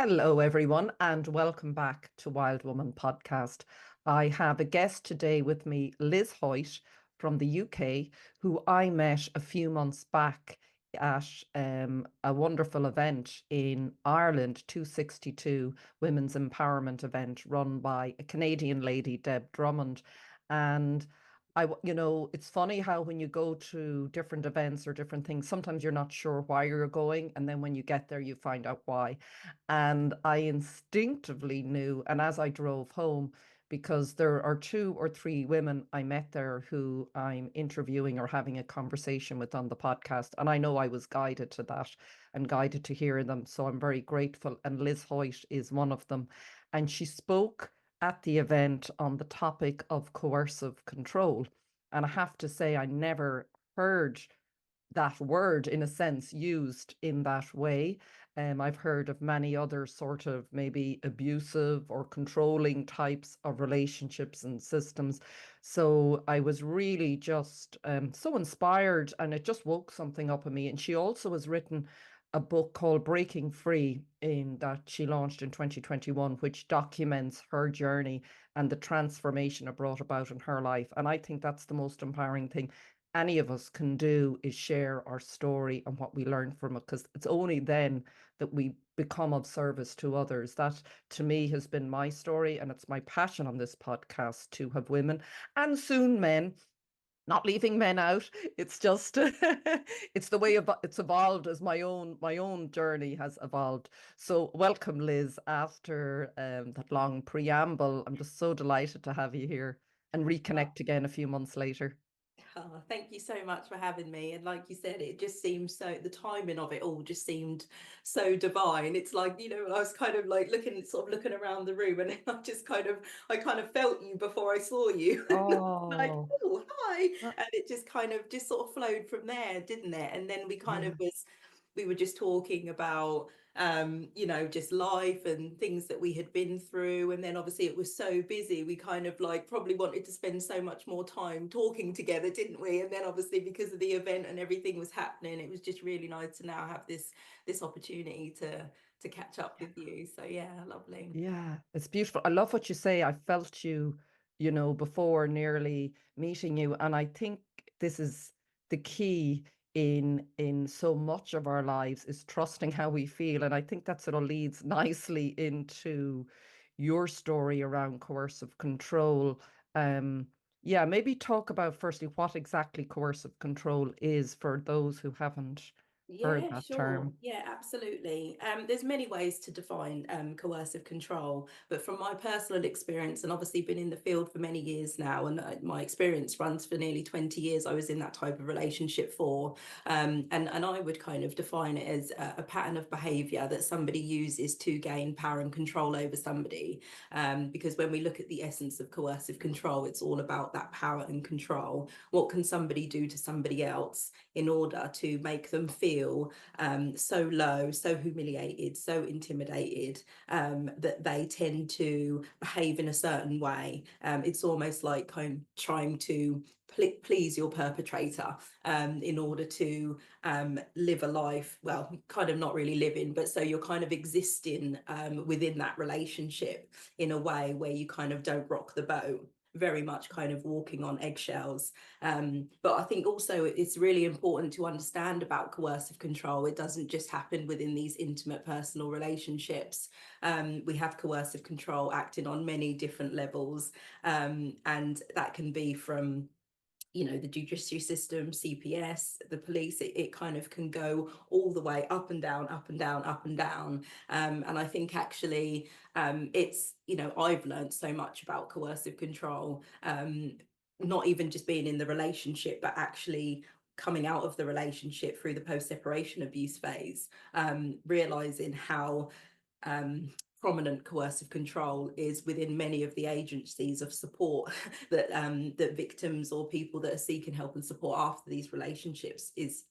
Hello, everyone, and welcome back to Wild Woman Podcast. I have a guest today with me, Lis Hoyte from the UK, who I met a few months back at a wonderful event in Ireland, 262 Women's Empowerment event run by a Canadian lady, Deb Drummond. And it's funny how when you go to different events or different things, sometimes you're not sure why you're going, and then when you get there, you find out why. And I instinctively knew, and as I drove home, because there are two or three women I met there who I'm interviewing or having a conversation with on the podcast. And I know I was guided to that and guided to hear them. So I'm very grateful. And Lis Hoyte is one of them. And she spoke at the event on the topic of coercive control. And I have to say, I never heard that word, in a sense, used in that way. I've heard of many other sort of maybe abusive or controlling types of relationships and systems. So I was really just so inspired, and it just woke something up in me. And she also has written a book called Breaking Free in that she launched in 2021, which documents her journey and the transformation it brought about in her life. And I think that's the most empowering thing any of us can do, is share our story and what we learn from it, because it's only then that we become of service to others. That, to me, has been my story, and it's my passion on this podcast to have women and soon men, not leaving men out. It's just it's the way it's evolved as my own journey has evolved. So welcome, Lis, after that long preamble. I'm just so delighted to have you here and reconnect again a few months later. Oh, thank you so much for having me. And like you said, it just seems so, the timing of it all just seemed so divine. It's like, I was kind of like looking around the room, and I kind of felt you before I saw you. Like, Oh, oh, hi. uh, And it just kind of just sort of flowed from there, didn't it? And then yeah. we were just talking about just life and things that we had been through. And then obviously it was so busy, we kind of like probably wanted to spend so much more time talking together, didn't we? And then obviously because of the event and everything was happening, it was just really nice to now have this opportunity to catch up with you. So yeah, lovely. Yeah, it's beautiful. I love what you say. I felt you, before nearly meeting you, and I think this is the key in so much of our lives, is trusting how we feel. And I think that sort of leads nicely into your story around coercive control. Um, yeah, maybe talk about firstly what exactly coercive control is for those who haven't heard Yeah, that sure. term. Yeah, absolutely. There's many ways to define coercive control, but from my personal experience, and obviously been in the field for many years now, and my experience runs for nearly 20 years. I was in that type of relationship for, and I would kind of define it as a pattern of behaviour that somebody uses to gain power and control over somebody. Because when we look at the essence of coercive control, it's all about that power and control. What can somebody do to somebody else in order to make them feel so low, so humiliated, so intimidated, that they tend to behave in a certain way. It's almost like kind of trying to please your perpetrator in order to live a life, well, kind of not really living, but so you're kind of existing within that relationship in a way where you kind of don't rock the boat, very much kind of walking on eggshells. But I think also it's really important to understand about coercive control. It doesn't just happen within these intimate personal relationships. We have coercive control acting on many different levels, and that can be from the judiciary system, CPS, the police. It kind of can go all the way up and down, up and down, up and down. And I think actually it's, I've learned so much about coercive control, not even just being in the relationship, but actually coming out of the relationship through the post-separation abuse phase, realizing how prominent coercive control is within many of the agencies of support that that victims or people that are seeking help and support after these relationships is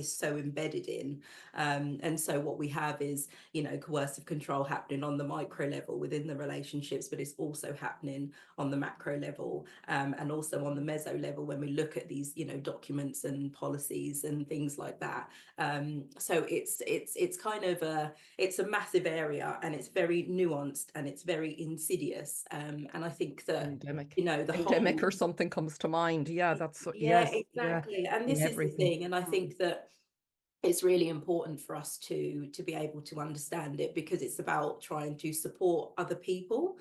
so embedded in. And so what we have is, you know, coercive control happening on the micro level within the relationships, but it's also happening on the macro level, and also on the meso level when we look at these, you know, documents and policies and things like that. So it's kind of it's a massive area, and it's very nuanced and it's very insidious. And I think that, Endemic. you know, the Endemic whole, or something comes to mind. Yeah, that's yeah, yes, yeah, exactly. And in this is the everything. thing. And I think that it's really important for us to be able to understand it, because it's about trying to support other people.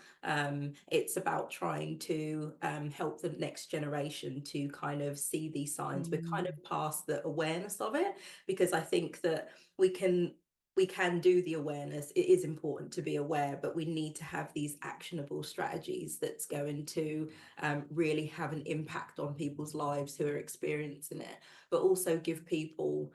It's about trying to help the next generation to kind of see these signs. We're kind Mm, of past the awareness of it, because I think that we can we can do the awareness. It is important to be aware, but we need to have these actionable strategies that's going to really have an impact on people's lives who are experiencing it, but also give people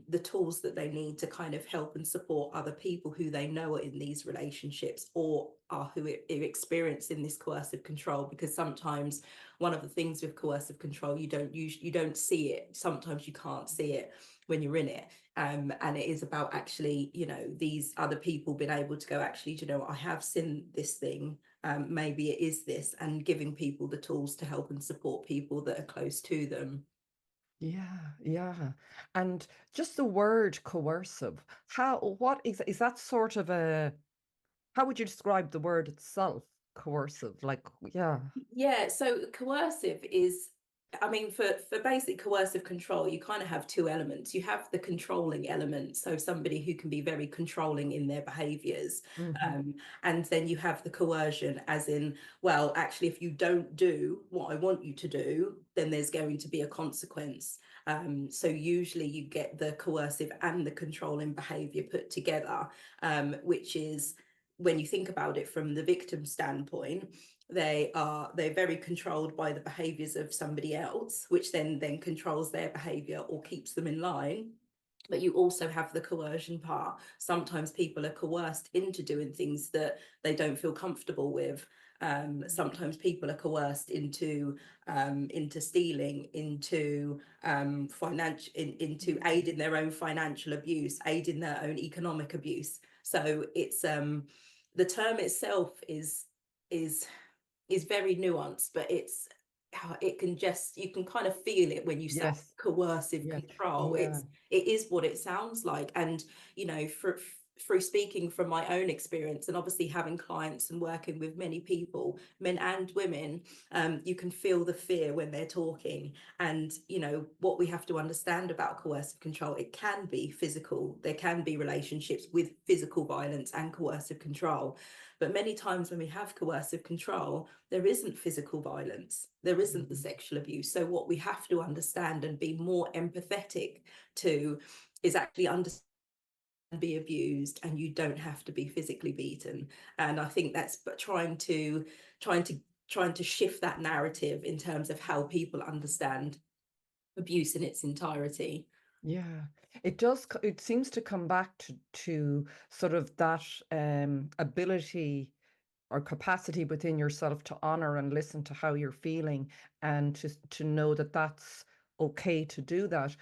the tools that they need to kind of help and support other people who they know are in these relationships or are who are experiencing this coercive control. Because sometimes one of the things with coercive control, you don't see it. Sometimes you can't see it when you're in it. And it is about actually, you know, these other people being able to go, actually, you know, I have seen this thing. Maybe it is this, and giving people the tools to help and support people that are close to them. yeah, yeah. And just the word coercive, what is that sort of a, how would you describe the word itself? Coercive, like, yeah. Yeah, so coercive is, I mean, for basic coercive control, you kind of have two elements. You have the controlling element, so somebody who can be very controlling in their behaviors. Hmm. And then you have the coercion, as in, well, actually, if you don't do what I want you to do, then there's going to be a consequence. So usually you get the coercive and the controlling behavior put together, which is, when you think about it from the victim standpoint, they're very controlled by the behaviors of somebody else, which then controls their behavior or keeps them in line. But you also have the coercion part. Sometimes people are coerced into doing things that they don't feel comfortable with. Sometimes people are coerced into stealing, into into aiding their own financial abuse, aiding their own economic abuse. So it's the term itself is is very nuanced, but it can just, you can kind of feel it when you say Yes, coercive yes, control. yeah. It is what it sounds like. And you know, through speaking from my own experience, and obviously having clients and working with many people, men and women, you can feel the fear when they're talking. And you know what we have to understand about coercive control, it can be physical. There can be relationships with physical violence and coercive control. But many times when we have coercive control, there isn't physical violence, there isn't the Mhm. sexual abuse. So what we have to understand and be more empathetic to is actually understand, be abused, and you don't have to be physically beaten. And I think that's trying to trying to shift that narrative in terms of how people understand abuse in its entirety. Yeah, it does. It seems to come back to sort of that ability or capacity within yourself to honor and listen to how you're feeling, and to know that that's okay to do that.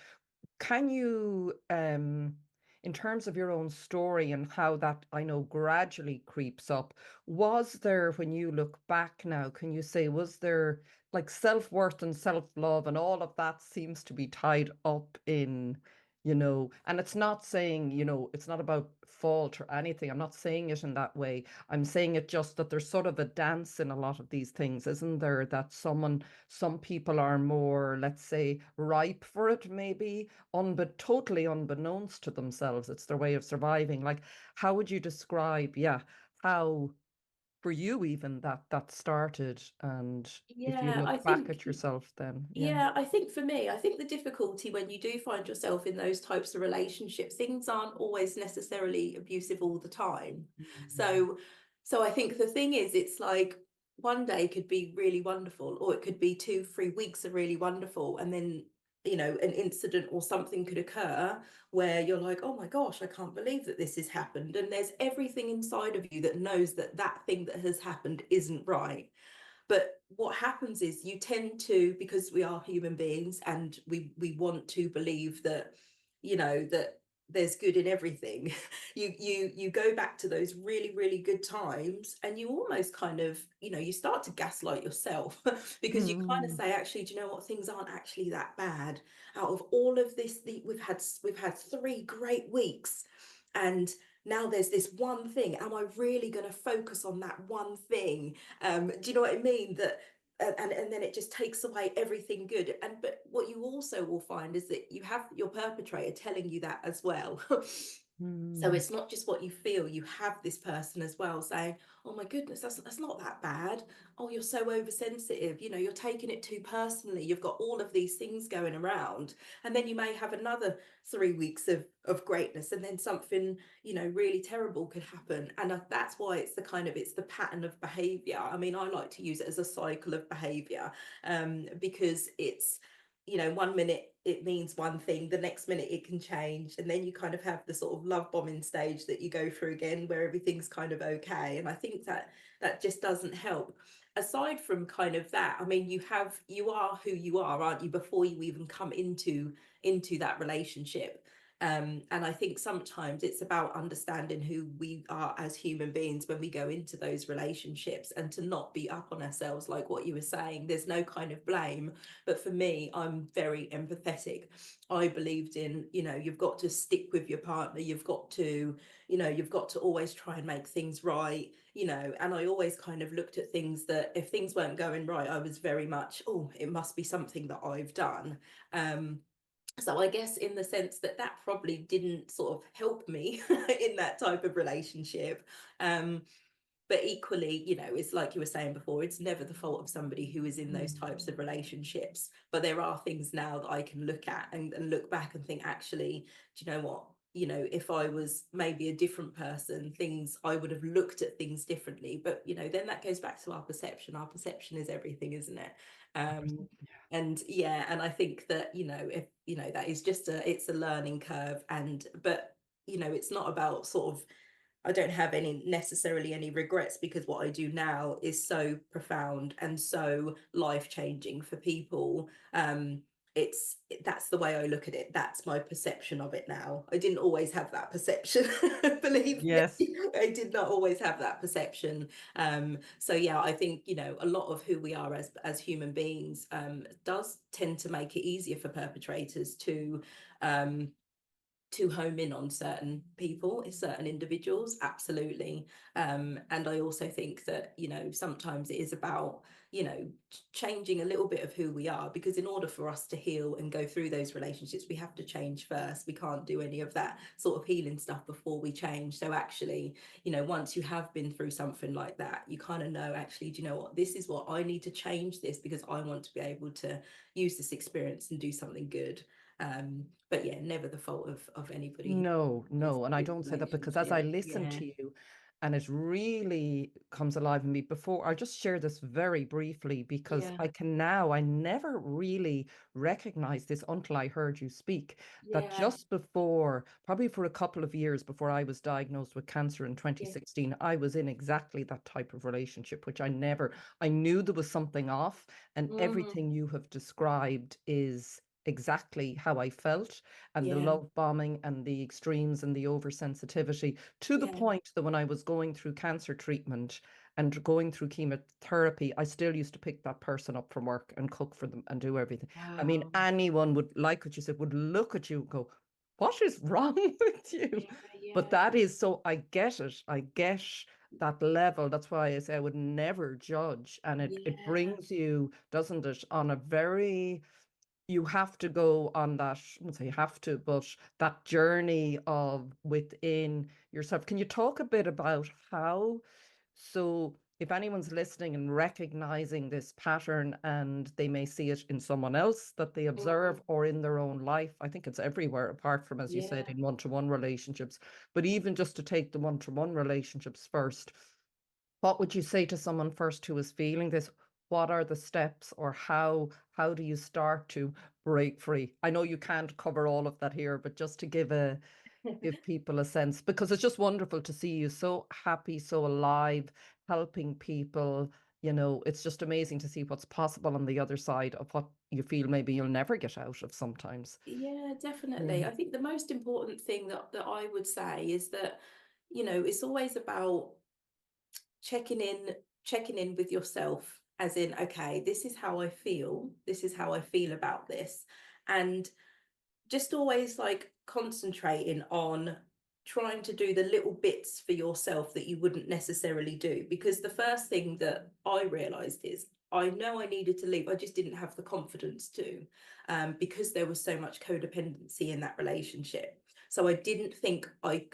Can you, in terms of your own story and how that I know gradually creeps up, was there, when you look back now, can you say, was there like self-worth and self-love and all of that seems to be tied up in, and it's not saying, it's not about fault or anything. I'm not saying it in that way. I'm saying it just that there's sort of a dance in a lot of these things, isn't there? That some people are more, let's say, ripe for it, maybe, totally unbeknownst to themselves. It's their way of surviving. Like, how would you describe, yeah, how for you even that started? And if you Yeah, I look back think at yourself, then yeah. Yeah, I think for me, I think the difficulty when you do find yourself in those types of relationships, things aren't always necessarily abusive all the time. Mhm. So, so I think the thing is, it's like one day could be really wonderful, or it could be 2, 3 weeks are really wonderful, and then you know, an incident or something could occur where you're like, oh my gosh, I can't believe that this has happened. And there's everything inside of you that knows that that thing that has happened isn't right. But what happens is you tend to, because we are human beings and we want to believe that, you know, that there's good in everything. You go back to those really, really good times, and you almost kind of, you know, you start to gaslight yourself because you kind of Mm. say, actually, do you know what, things aren't actually that bad. Out of all of this, we've had 3 great weeks, and now there's this one thing. Am I really going to focus on that one thing? Do you know what I mean? That and then it just takes away everything good. And but what you also will find is that you have your perpetrator telling you that as well. So Mm. it's not just what you feel, you have this person as well saying, oh my goodness, that's not that bad. Oh, you're so oversensitive, you know, you're taking it too personally. You've got all of these things going around. And then you may have another 3 weeks of greatness, and then something, you know, really terrible could happen. And that's why it's the kind of, it's the pattern of behavior. I mean, I like to use it as a cycle of behavior, because it's, you know, 1 minute it means one thing, the next minute it can change, and then you kind of have the sort of love bombing stage that you go through again where everything's kind of okay. And I think that that just doesn't help. Aside from kind of that, I mean, you are who you are, aren't you, before you even come into that relationship. And I think sometimes it's about understanding who we are as human beings when we go into those relationships, and to not be up on ourselves, like what you were saying. There's no kind of blame. But for me, I'm very empathetic. I believed in, you know, you've got to stick with your partner. You've got to, you know, you've got to always try and make things right, you know. And I always kind of looked at things that if things weren't going right, I was very much, oh, it must be something that I've done. So I guess in the sense that that probably didn't sort of help me in that type of relationship. Um, but equally, you know, it's like you were saying before, it's never the fault of somebody who is in those types of relationships. But there are things now that I can look at and look back and think, actually, do you know what? You know, if I was maybe a different person, things, I would have looked at things differently. But, you know, then that goes back to our perception. Our perception is everything, isn't it? Um, and yeah, and I think that, you know, if, you know, that is just it's a learning curve. And, but, you know, it's not about sort of, I don't have any necessarily any regrets, because what I do now is so profound and so life changing for people. It's That's the way I look at it. That's my perception of it now. I didn't always have that perception. Believe me, Yes. I did not always have that perception. So yeah, I think, you know, a lot of who we are as human beings does tend to make it easier for perpetrators um, to home in on certain people, certain individuals, absolutely. And I also think that, you know, sometimes it is about, you know, changing a little bit of who we are, because in order for us to heal and go through those relationships, we have to change first. We can't do any of that sort of healing stuff before we change. So actually, you know, once you have been through something like that, you kind of know, actually, do you know what, this is what I need to change this, because I want to be able to use this experience and do something good. But yeah, never the fault of anybody No, who's no. And I in don't a say that because as I relationship. listen Yeah, to you and it really comes alive in me before, I'll just share this very briefly because yeah, I can now, I never really recognized this until I heard you speak, that yeah, just before, probably for a couple of years before I was diagnosed with cancer in yeah. 2016, I was in exactly that type of relationship, which I never, I knew there was something off, and Mm, everything you have described is exactly how I felt, and the yeah, love bombing and the extremes and the oversensitivity, to the yeah. point that when I was going through cancer treatment and going through chemotherapy, I still used to pick that person up from work and cook for them and do everything. I mean, Wow. anyone would, like what you said, would look at you and go, what is wrong with you? Yeah, But yeah, that is so, I get it. I get that level. That's why I say I would never judge. And it yeah. brings you, doesn't it, on a very, you have to go on that, I wouldn't say you have to, but that journey of within yourself. Can you talk a bit about how, so if anyone's listening and recognizing this pattern and they may see it in someone else that they Mm, observe or in their own life, I think it's everywhere apart from, as you said, yeah. in one-to-one relationships, but even just to take the one-to-one relationships first, what would you say to someone first who is feeling this? what are the steps, or how do you start to break free? I know you can't cover all of that here, but just to give people a sense, because it's just wonderful to see you so happy, so alive, helping people. It's just amazing to see what's possible on the other side of what you feel maybe you'll never get out of sometimes. Yeah, definitely. Mm. I think the most important thing that I would say is that, it's always about checking in with yourself, as in, okay, this is how I feel, this is how I feel about this. And just always like concentrating on trying to do the little bits for yourself that you wouldn't necessarily do. Because the first thing that I realized is I know I needed to leave, I just didn't have the confidence to, because there was so much codependency in that relationship. So I didn't think I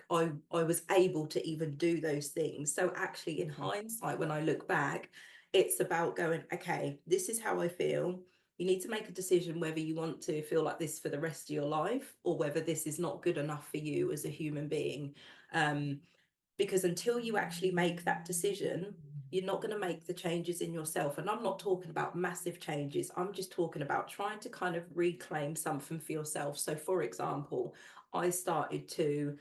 was able to even do those things. So actually, in hindsight, when I look back, it's about going, okay, this is how I feel. You need to make a decision whether you want to feel like this for the rest of your life, or whether this is not good enough for you as a human being. Because until you actually make that decision, you're not going to make the changes in yourself. And I'm not talking about massive changes. I'm just talking about trying to kind of reclaim something for yourself. So for example, I started to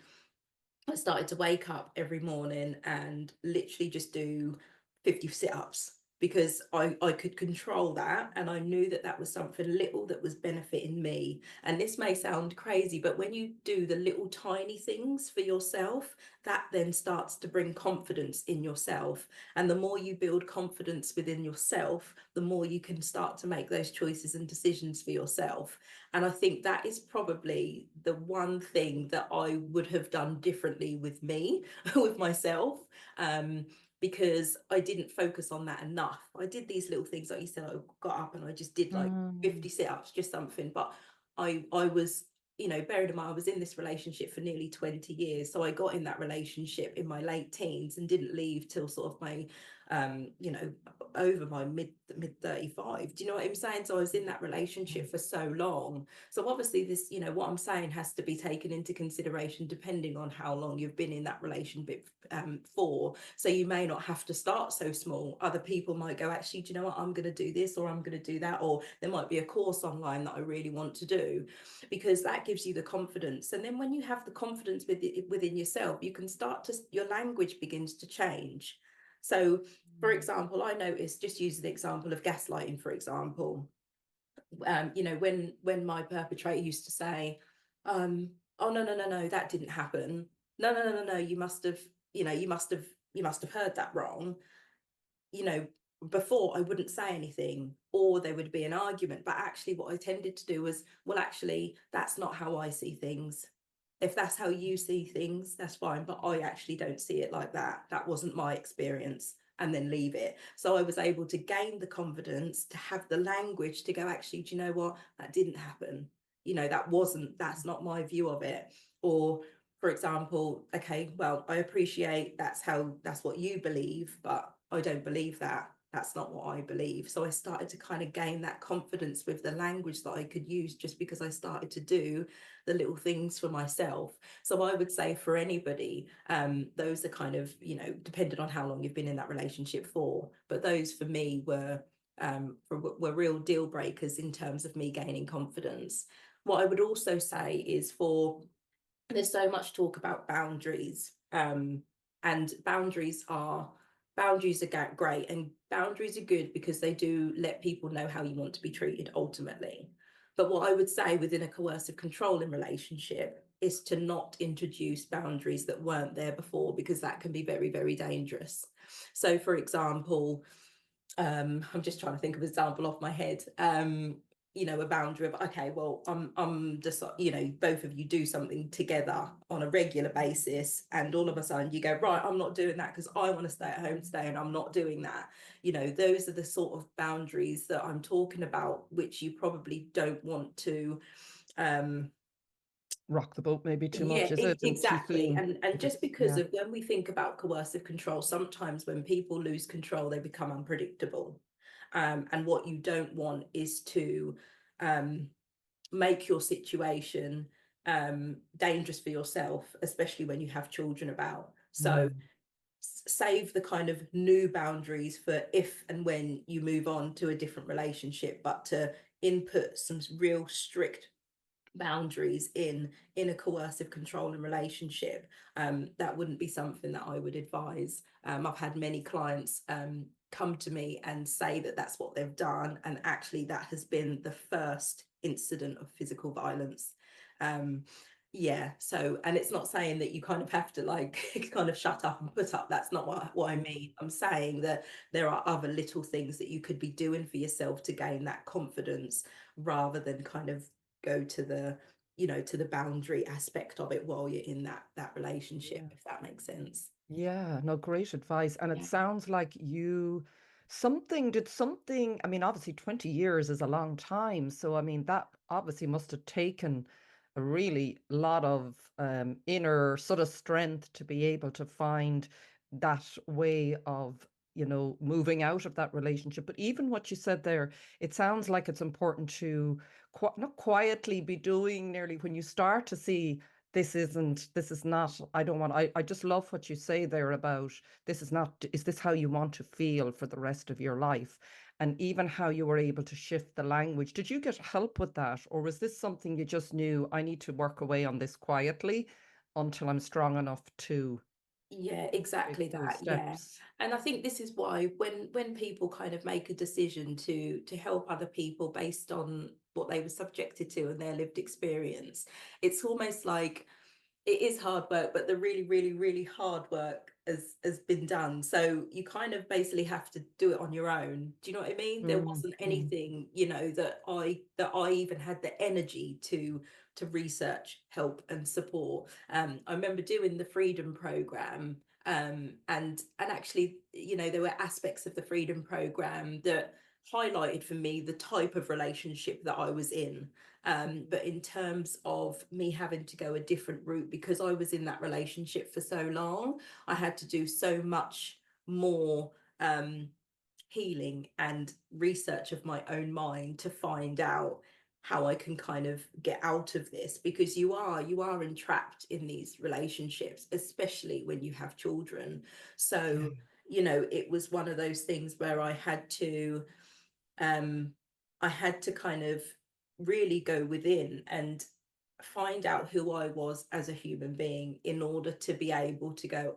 wake up every morning and literally just do 50 sit-ups, because I could control that, and I knew that that was something little that was benefiting me. And this may sound crazy, but when you do the little tiny things for yourself, that then starts to bring confidence in yourself. And the more you build confidence within yourself, the more you can start to make those choices and decisions for yourself. And I think that is probably the one thing that I would have done differently with me, with myself, because I didn't focus on that enough. I did these little things, like you said, I got up and I just did like 50 sit-ups, just something. But I was, bearing in mind, I was in this relationship for nearly 20 years. So I got in that relationship in my late teens and didn't leave till sort of my, over my mid 35. Do you know what I'm saying? So I was in that relationship for so long. So obviously this, what I'm saying has to be taken into consideration depending on how long you've been in that relationship for. So you may not have to start so small. Other people might go, actually, do you know what? I'm going to do this, or I'm going to do that, or there might be a course online that I really want to do, because that gives you the confidence. And then when you have the confidence within yourself, you can start to, your language begins to change. So for example, I noticed, just use the example of gaslighting, for example, when my perpetrator used to say, oh no, that didn't happen. No, you must have, you must have heard that wrong. Before I wouldn't say anything, or there would be an argument. But actually what I tended to do was, well, actually, that's not how I see things. If that's how you see things, that's fine, but I actually don't see it like that. That wasn't my experience, and then leave it. So I was able to gain the confidence to have the language to go, actually, do you know what? That didn't happen. That's not my view of it. Or for example, okay, well, I appreciate that's what you believe, but I don't believe that. That's not what I believe. So I started to kind of gain that confidence with the language that I could use, just because I started to do the little things for myself. So I would say for anybody, those are kind of, depending on how long you've been in that relationship for, but those for me were real deal breakers in terms of me gaining confidence. What I would also say is, there's so much talk about boundaries, and boundaries are great, and boundaries are good because they do let people know how you want to be treated ultimately. But what I would say within a coercive controlling relationship is to not introduce boundaries that weren't there before, because that can be very, very dangerous. So for example, I'm just trying to think of an example off my head. A boundary of, okay, well, I'm just, both of you do something together on a regular basis, and all of a sudden you go, right, I'm not doing that because I want to stay at home today, and I'm not doing that. Those are the sort of boundaries that I'm talking about, which you probably don't want to Rock the boat maybe too much, yeah, is it? And too exactly. soon. And just because Yeah. of, when we think about coercive control, sometimes when people lose control, they become unpredictable. And what you don't want is to make your situation dangerous for yourself, especially when you have children about. So save the kind of new boundaries for if and when you move on to a different relationship, but to input some real strict boundaries in a coercive controlling relationship. That wouldn't be something that I would advise. I've had many clients come to me and say that that's what they've done, and actually that has been the first incident of physical violence. Yeah, so, and it's not saying that you kind of have to like kind of shut up and put up. That's not what I mean. I'm saying that there are other little things that you could be doing for yourself to gain that confidence, rather than kind of go to the, you know, to the boundary aspect of it while you're in that relationship, Yeah. if that makes sense. Yeah, no, great advice. And it Yeah. sounds like you did something, I mean, obviously 20 years is a long time. So, I mean, that obviously must have taken a really lot of inner sort of strength to be able to find that way of, moving out of that relationship. But even what you said there, it sounds like it's important to not quietly be doing nearly when you start to see this is not, I don't want, I just love what you say there about this is not, is this how you want to feel for the rest of your life? And even how you were able to shift the language. Did you get help with that? Or was this something you just knew, I need to work away on this quietly until I'm strong enough to Yeah, take exactly those that. Yeah. steps? And I think this is why when people kind of make a decision to help other people based on what they were subjected to and their lived experience, it's almost like it is hard work, but the really, really, really hard work has been done. So you kind of basically have to do it on your own. Do you know what I mean? There wasn't Mm. anything, you know, that I even had the energy to research, help, and support. I remember doing the Freedom Program, and actually, you know, there were aspects of the Freedom Program that highlighted for me the type of relationship that I was in. But in terms of me having to go a different route because I was in that relationship for so long, I had to do so much more healing and research of my own mind to find out how I can kind of get out of this, because you are entrapped in these relationships, especially when you have children. Yeah. So, you know, it was one of those things where um I had to kind of really go within and find out who I was as a human being in order to be able to go,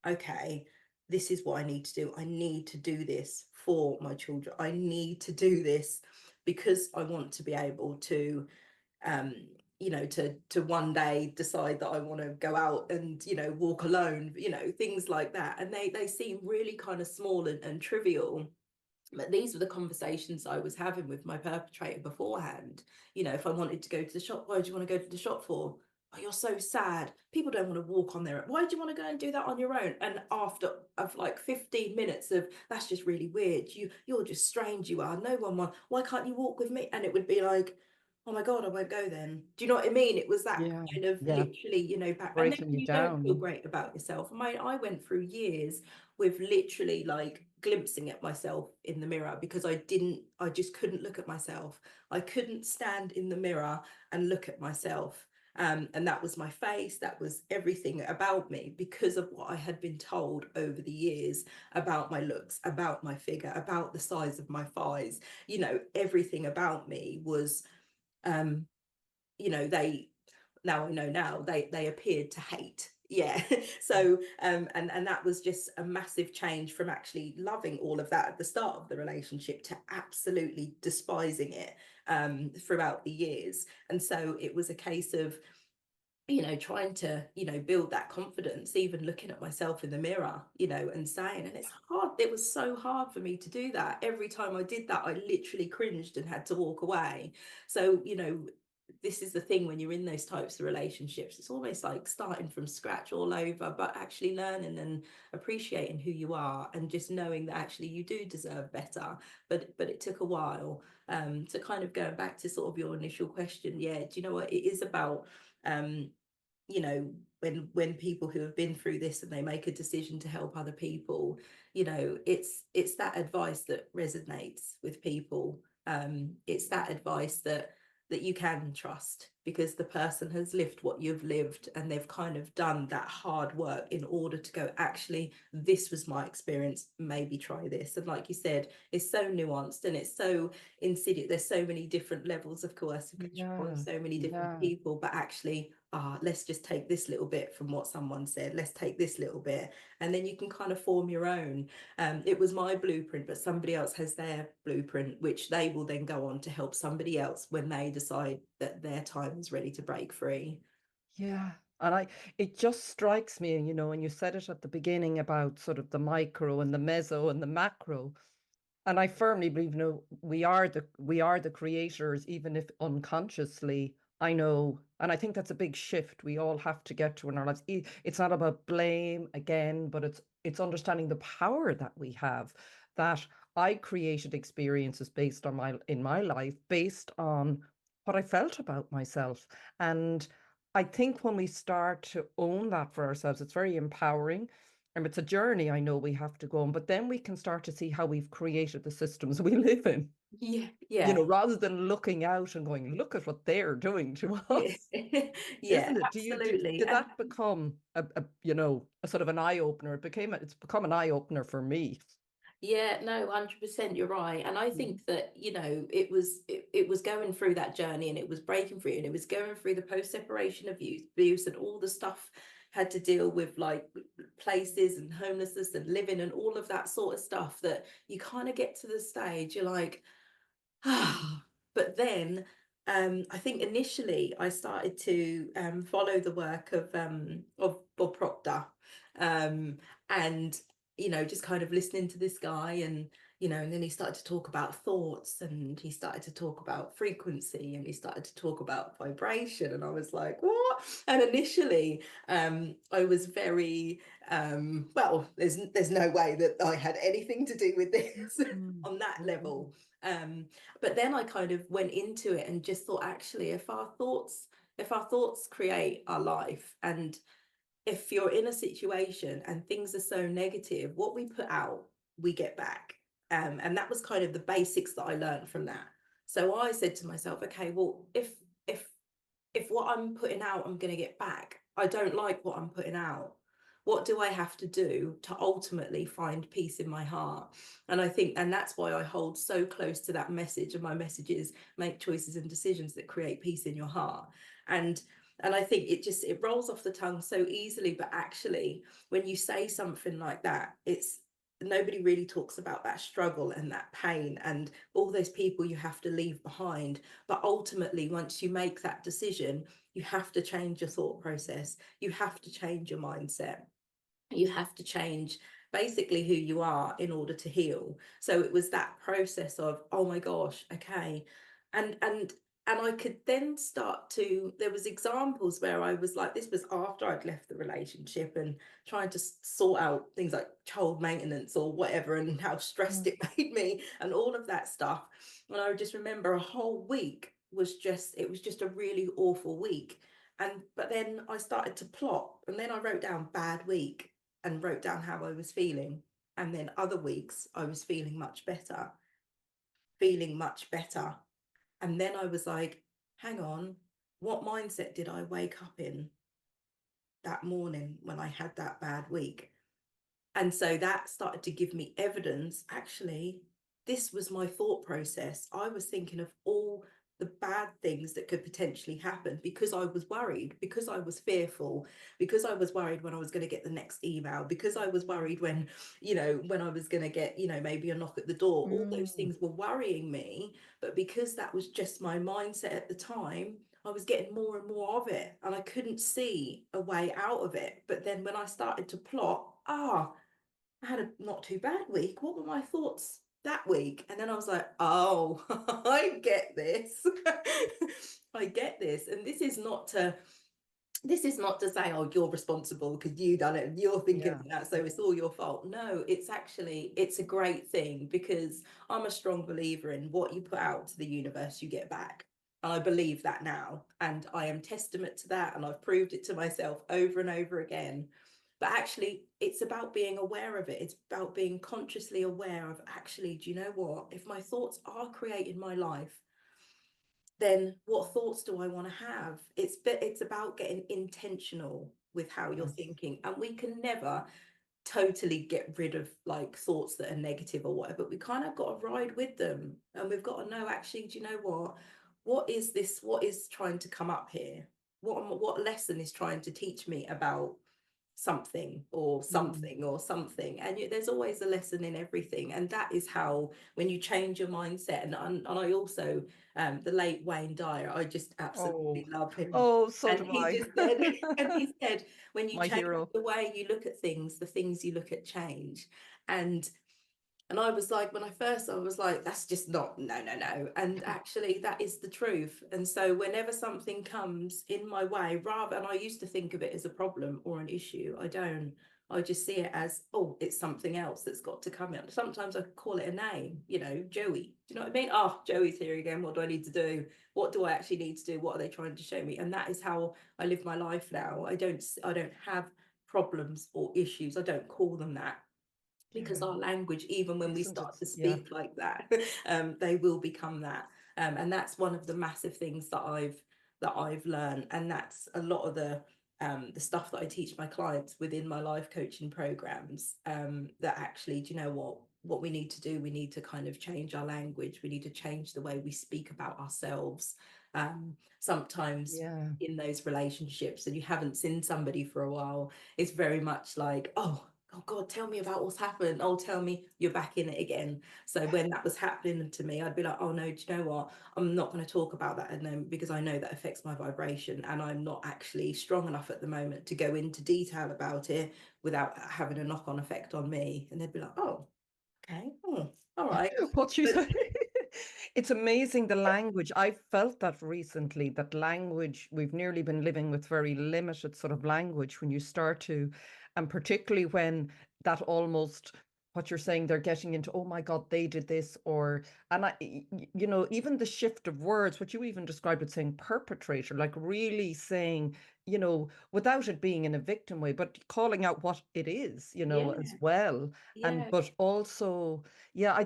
okay, this is what I need to do. I need to do this for my children. I need to do this because I want to be able to um to one day decide that I want to go out and, you know, walk alone, you know, things like that. And they seem really kind of small and trivial, but these were the conversations I was having with my perpetrator beforehand. You know, if I wanted to go to the shop, why do you want to go to the shop for? Oh, you're so sad. People don't want to walk on their own. Why do you want to go and do that on your own? And after of like 15 minutes of that's just really weird. You're just strange. You are. No one want. Why can't you walk with me? And it would be like, oh my God, I won't go then. Do you know what I mean? It was that Yeah. kind of Yeah. literally, you know, back. And then Breaking you you don't feel down. great about yourself. I went through years with literally like glimpsing at myself in the mirror because I just couldn't look at myself. I couldn't stand in the mirror and look at myself. And that was my face, that was everything about me because of what I had been told over the years about my looks, about my figure, about the size of my thighs. You know, everything about me was, um, you know, now I know now they appeared to hate. Yeah. So and that was just a massive change from actually loving all of that at the start of the relationship to absolutely despising it throughout the years. And so it was a case of, you know, trying to, you know, build that confidence, even looking at myself in the mirror, you know, and saying, and it's hard, it was so hard for me to do that. Every time I did that, I literally cringed and had to walk away. So, you know, this is the thing when you're in those types of relationships, it's almost like starting from scratch all over, but actually learning and appreciating who you are and just knowing that actually you do deserve better. But it took a while. To kind of go back to sort of your initial question, yeah, do you know what it is about? um you know, when people who have been through this and they make a decision to help other people, you know, it's that advice that resonates with people. It's that advice that you can trust, because the person has lived what you've lived, and they've kind of done that hard work in order to go, actually, this was my experience, maybe try this. And like you said, it's so nuanced and it's so insidious. There's so many different levels of coercive control and Yeah, so many different yeah. people, but actually, let's just take this little bit from what someone said, let's take this little bit, and then you can kind of form your own. It was my blueprint, but somebody else has their blueprint, which they will then go on to help somebody else when they decide that their time is ready to break free. Yeah. And it just strikes me, you know, and you said it at the beginning about sort of the micro and the meso and the macro. And I firmly believe, no, we are the creators, even if unconsciously. I know, and I think that's a big shift we all have to get to in our lives. It's not about blame again, but it's understanding the power that we have. That I created experiences based on my life, based on what I felt about myself. And I think when we start to own that for ourselves, it's very empowering. And it's a journey I know we have to go on, but then we can start to see how we've created the systems we live in, Yeah, you know, yeah, rather than looking out and going, look at what they're doing to yeah, us, yeah, isn't it? absolutely. Did And that become a sort of an eye opener? It's become an eye opener for me. yeah, no, 100%, you're right. And I Mm. think that, it was going through that journey, and it was breaking free, and it was going through the post-separation abuse and all the stuff had to deal with, like, places and homelessness and living and all of that sort of stuff, that you kind of get to the stage, you're like, but then, I think initially I started to follow the work of Bob Proctor, um, and just kind of listening to this guy, and then he started to talk about thoughts, and he started to talk about frequency, and he started to talk about vibration, and I was like, what? And initially, I was very well. There's no way that I had anything to do with this Mm. on that Mm. level. But then I kind of went into it and just thought, actually, if our thoughts create our life, and if you're in a situation and things are so negative, what we put out, we get back. And that was kind of the basics that I learned from that. So I said to myself, okay, well, if what I'm putting out, I'm going to get back, I don't like what I'm putting out. What do I have to do to ultimately find peace in my heart? And I think, and that's why I hold so close to that message. And my message is, make choices and decisions that create peace in your heart. And and I think it rolls off the tongue so easily, but actually, when you say something like that, it's nobody really talks about that struggle and that pain and all those people you have to leave behind. But ultimately, once you make that decision, you have to change your thought process. You have to change your mindset. You have to change basically who you are in order to heal. So it was that process of, oh my gosh, okay. And I could then start to, there was examples where I was like, this was after I'd left the relationship and trying to sort out things like child maintenance or whatever, and how stressed Mm. it made me and all of that stuff. And I just remember a whole week it was just a really awful week. But then I started to plot, and then I wrote down bad week and wrote down how I was feeling. And then other weeks I was feeling much better, feeling much better. And then I was like, hang on, what mindset did I wake up in that morning when I had that bad week? And so that started to give me evidence. Actually, this was my thought process. I was thinking of all the bad things that could potentially happen because I was worried, because I was fearful, because I was worried when I was going to get the next email, because I was worried when I was going to get, maybe a knock at the door. All those Mm. things were worrying me. But because that was just my mindset at the time, I was getting more and more of it, and I couldn't see a way out of it. But then when I started to plot, I had a not too bad week. What were my thoughts that week? And then I was like, oh, I get this. I get this. And this is not to say, oh, you're responsible because you done it and you're thinking Yeah. that, so it's all your fault. No, it's a great thing, because I'm a strong believer in what you put out to the universe, you get back. And I believe that now. And I am testament to that. And I've proved it to myself over and over again. But actually, it's about being aware of it. It's about being consciously aware of, actually, do you know what? If my thoughts are creating my life, then what thoughts do I want to have? It's about getting intentional with how you're Yes. thinking, and we can never totally get rid of like thoughts that are negative or whatever, but we kind of got to ride with them, and we've got to know, actually, do you know what is this, what is trying to come up here, what lesson is trying to teach me about something or Mm. something or something. And there's always a lesson in everything, and that is how, when you change your mindset. And I also, the late Wayne Dyer, I just Oh, absolutely love him. oh, so And do he I. just said, and he said, when you My change hero. the way you look at things, the things you look at change. And I was like, when I was like, that's just not, no, no, no. And actually, that is the truth. And so, whenever something comes in my way, and I used to think of it as a problem or an issue, I don't. I just see it as, oh, it's something else that's got to come in. Sometimes I call it a name, Joey. Do you know what I mean? Oh, Joey's here again. What do I need to do? What do I actually need to do? What are they trying to show me? And that is how I live my life now. I don't have problems or issues. I don't call them that, because Yeah. our language, even when we Isn't it? start to Yeah. speak like that, they will become that. And that's one of the massive things that I've learned. And that's a lot of the stuff that I teach my clients within my life coaching programs, that actually, do you know what we need to do? We need to kind of change our language. We need to change the way we speak about ourselves. Sometimes Yeah. in those relationships, and you haven't seen somebody for a while, it's very much like, oh God, tell me about what's happened. Oh, tell me you're back in it again. So when that was happening to me, I'd be like, oh no, do you know what? I'm not going to talk about that at the moment, because I know that affects my vibration, and I'm not actually strong enough at the moment to go into detail about it without having a knock-on effect on me. And they'd be like, oh, okay, all right. What you But say? It's amazing, the language. I felt that recently, that language, we've nearly been living with very limited sort of language when you start to, and particularly when that almost, what you're saying, they're getting into, oh my God, they did this, or, and even the shift of words, what you even described it saying perpetrator, like really saying, without it being in a victim way, but calling out what it is, yeah, as well. And, yeah. but also, yeah,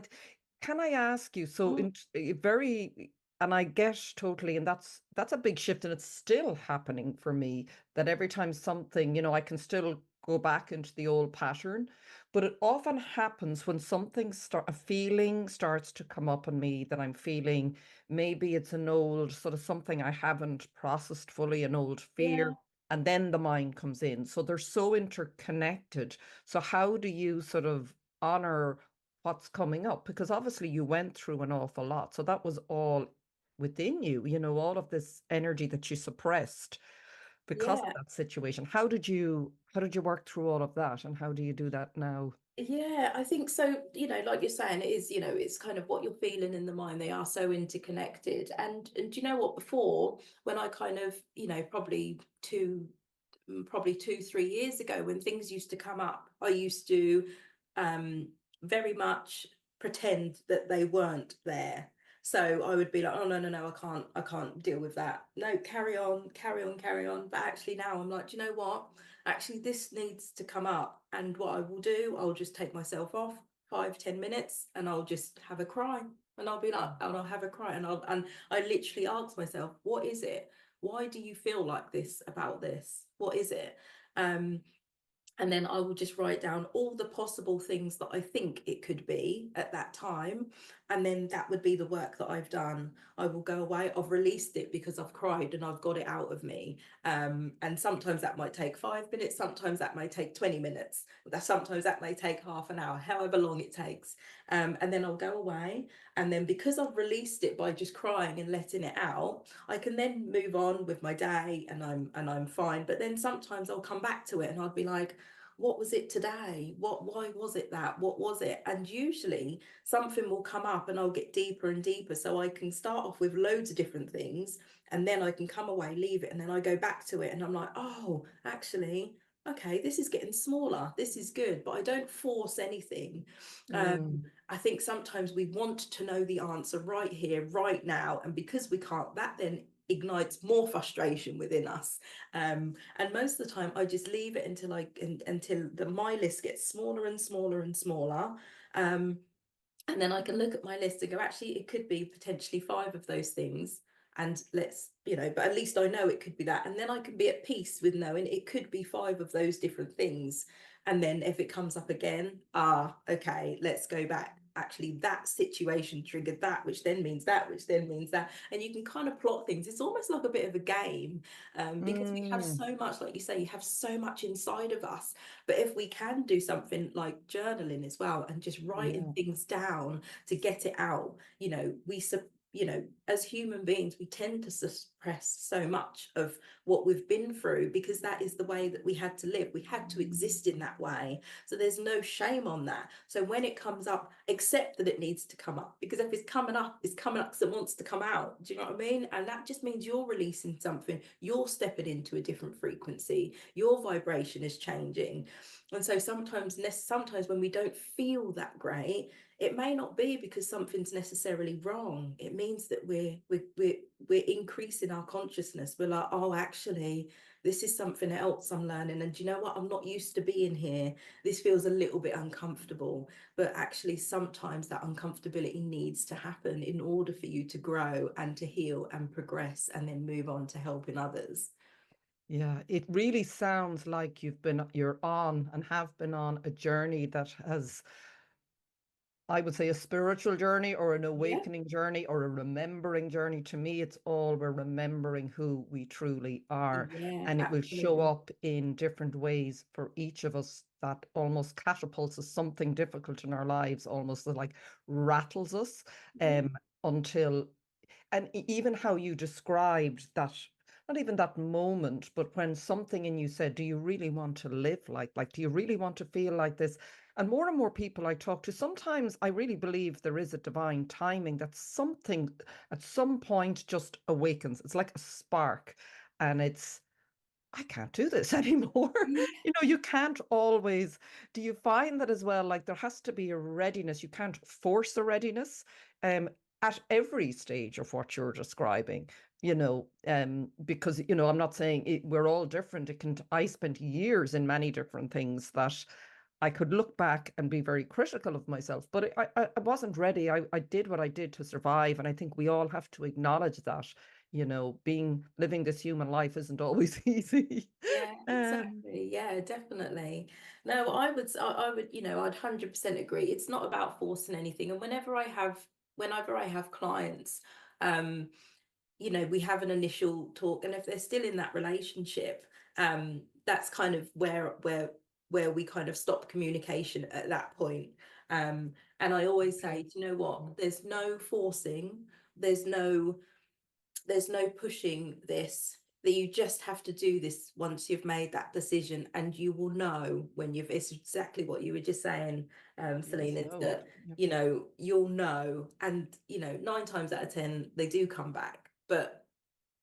can I ask you, so Mm, very, and I get totally, and that's a big shift, and it's still happening for me, that every time something, I can still go back into the old pattern, but it often happens when a feeling starts to come up in me that I'm feeling, maybe it's an old sort of something I haven't processed fully, an old yeah. fear, and then the mind comes in. So they're so interconnected. So how do you sort of honor what's coming up, because obviously you went through an awful lot, so that was all within you, all of this energy that you suppressed because of Yeah. that situation. How did you work through all of that, and how do you do that now? Yeah, I think so. Like you're saying, it is, it's kind of what you're feeling in the mind. They are so interconnected. And do you know what? Before, when I kind of, probably 2, 3 years ago, when things used to come up, I used to um, very much pretend that they weren't there. So I would be like, oh no, no, no, I can't deal with that. No, carry on, carry on, carry on. But actually now I'm like, do you know what? Actually, this needs to come up. And what I will do, I'll just take myself off 5, 10 minutes, and I'll just have a cry. And I'll be like, and I'll have a cry. And I literally ask myself, what is it? Why do you feel like this about this? What is it? Um, and then I will just write down all the possible things that I think it could be at that time. And then that would be the work that I've done. I will go away, I've released it because I've cried and I've got it out of me. And sometimes that might take 5 minutes, sometimes that may take 20 minutes, sometimes that may take half an hour, however long it takes. And then I'll go away. And then because I've released it by just crying and letting it out, I can then move on with my day, and I'm fine. But then sometimes I'll come back to it and I'll be like, what was it today? Why was it that? What was it? And usually something will come up and I'll get deeper and deeper. So I can start off with loads of different things, and then I can come away, leave it, and then I go back to it and I'm like, oh, actually, okay, this is getting smaller. This is good, but I don't force anything. Mm, I think sometimes we want to know the answer right here, right now. And because we can't, that then ignites more frustration within us. And most of the time I just leave it until my list gets smaller and smaller and smaller. And then I can look at my list and go, actually, it could be potentially 5 of those things. and let's, but at least I know it could be that, and then I can be at peace with knowing it could be 5 of those different things. And then if it comes up again, okay, let's go back. Actually, that situation triggered that, which then means that, which then means that. And you can kind of plot things. It's almost like a bit of a game, because we have so much, like you say, you have so much inside of us. But if we can do something like journaling as well, and just writing things down to get it out, as human beings, we tend to suppress so much of what we've been through, because that is the way that we had to live. We had to exist in that way. So there's no shame on that. So when it comes up, accept that it needs to come up, because if it's coming up because it wants to come out. Do you know what I mean? And that just means you're releasing something, you're stepping into a different frequency, your vibration is changing. And so sometimes when we don't feel that great, it may not be because something's necessarily wrong. It means that we're increasing our consciousness. We're like, oh, actually, this is something else I'm learning. And do you know what? I'm not used to being here. This feels a little bit uncomfortable. But actually, sometimes that uncomfortability needs to happen in order for you to grow and to heal and progress and then move on to helping others. Yeah, it really sounds like you're on and have been on a journey that has, I would say, a spiritual journey or an Yeah, awakening journey or a remembering journey. To me, it's all we're remembering who we truly are. yeah, And it will show absolutely. up in different ways for each of us that almost catapults us something difficult in our lives, almost that, like, rattles us Yeah. until, and even how you described that, not even that moment, but when something in you said, do you really want to live like do you really want to feel like this? And more people I talk to, sometimes I really believe there is a divine timing that something at some point just awakens. It's like a spark, and it's, I can't do this anymore. Yeah. You can't always. Do you find that as well? Like, there has to be a readiness. You can't force a readiness um, at every stage of what you're describing, because, I'm not saying we're all different. I spent years in many different things that I could look back and be very critical of myself, but I wasn't ready. I did what I did to survive. And I think we all have to acknowledge that, living this human life isn't always easy. Yeah, Um, exactly. Yeah, definitely. No, I would, I'd 100% agree. It's not about forcing anything. And whenever I have clients, um, we have an initial talk, and if they're still in that relationship, that's kind of where we kind of stop communication at that point. And I always say, okay. "Do you know what? There's no forcing, there's no there's no pushing this, that you just have to do this once you've made that decision, and you will know when it's exactly what you were just saying, Yes, Celine, is no. that, Yeah. you'll know. And, 9 times out of 10, they do come back, but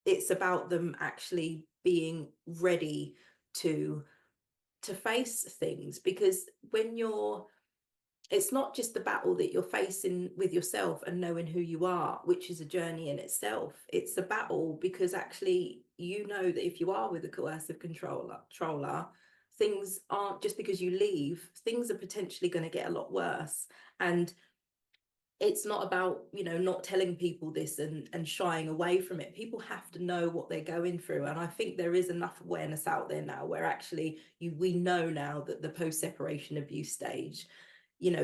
it's about them actually being ready to face things. Because it's not just the battle that you're facing with yourself and knowing who you are, which is a journey in itself. It's a battle because actually, that if you are with a coercive controller, things aren't, just because you leave, things are potentially going to get a lot worse. And it's not about, not telling people this and shying away from it. People have to know what they're going through. And I think there is enough awareness out there now where actually we know now that the post-separation abuse stage,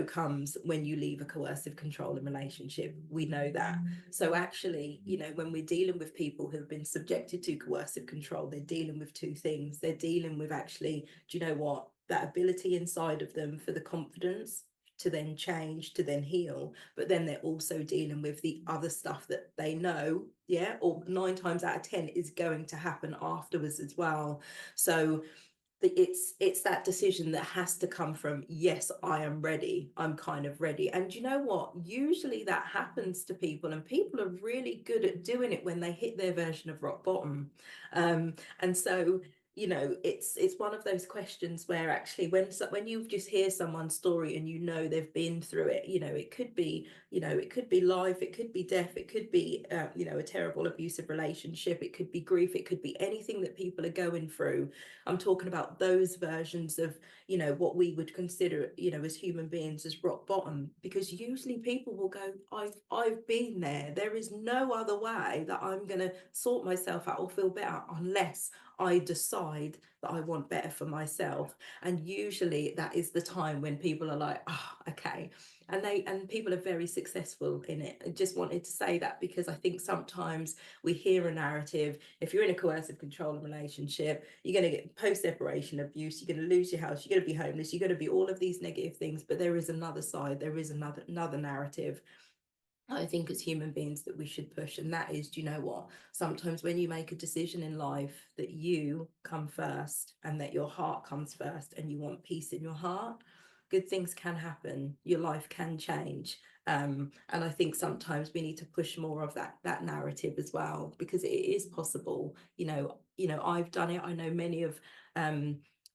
comes when you leave a coercive controlling relationship. We know that. So actually, when we're dealing with people who've been subjected to coercive control, they're dealing with two things. They're dealing with, actually, do you know what? That ability inside of them for the confidence to then change, to then heal. But then they're also dealing with the other stuff that they know, yeah, or 9 times out of 10 is going to happen afterwards as well. So it's that decision that has to come from, yes, I am ready, I'm kind of ready. And you know what, usually that happens to people, and people are really good at doing it when they hit their version of rock bottom. And so it's one of those questions where actually when you just hear someone's story and they've been through it, it could be life, it could be death, it could be a terrible abusive relationship, it could be grief, it could be anything that people are going through. I'm talking about those versions of what we would consider as human beings as rock bottom, because usually people will go, I've been there. There is no other way that I'm going to sort myself out or feel better unless I decide that I want better for myself. And usually that is the time when people are like, oh, okay. And people are very successful in it. I just wanted to say that because I think sometimes we hear a narrative. If you're in a coercive control relationship, you're going to get post-separation abuse, you're going to lose your house, you're going to be homeless, you're going to be all of these negative things. But there is another side, there is another narrative I think as human beings that we should push. And that is, do you know what? Sometimes when you make a decision in life that you come first and that your heart comes first and you want peace in your heart, good things can happen. Your life can change. And I think sometimes we need to push more of that narrative as well, because it is possible. I've done it. I know many of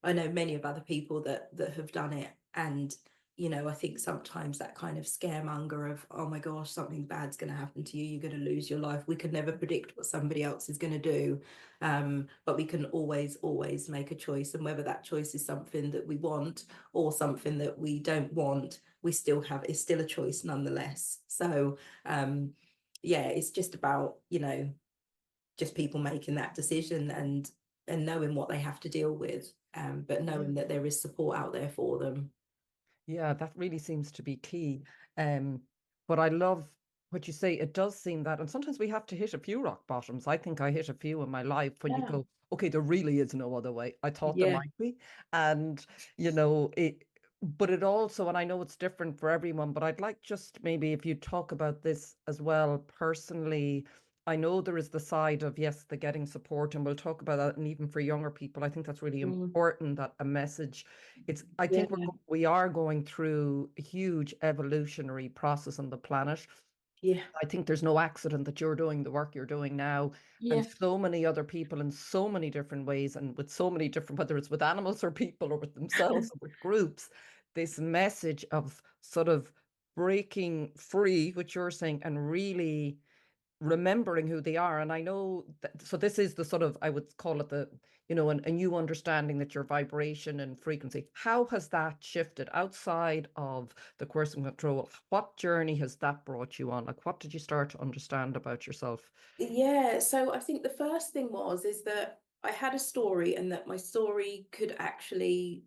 other people that have done it. And I think sometimes that kind of scaremonger of, oh my gosh, something bad's going to happen to you, you're going to lose your life. We could never predict what somebody else is going to do. But we can always make a choice. And whether that choice is something that we want or something that we don't want, it's still a choice nonetheless. So, it's just about, just people making that decision and knowing what they have to deal with, but knowing that there is support out there for them. Yeah, that really seems to be key. But I love what you say. It does seem that, and sometimes we have to hit a few rock bottoms. I think I hit a few in my life when you Yeah. go, okay, there really is no other way. I thought there Yeah. might be. And, but it also, and I know it's different for everyone, but I'd like just maybe if you talk about this as well personally. I know there is the side of, yes, the getting support, and we'll talk about that. And even for younger people, I think that's really Mm. important that a message I Yeah. think we are going through a huge evolutionary process on the planet. Yeah. I think there's no accident that you're doing the work you're doing now, and Yeah. so many other people in so many different ways, and with so many different, whether it's with animals or people or with themselves or with groups, this message of sort of breaking free, which you're saying, and really remembering who they are. And I know that, so this is the sort of, I would call it the, a new understanding that your vibration and frequency, how has that shifted outside of the coercive control? What journey has that brought you on? Like, what did you start to understand about yourself? Yeah, so I think the first thing is that I had a story and that my story could actually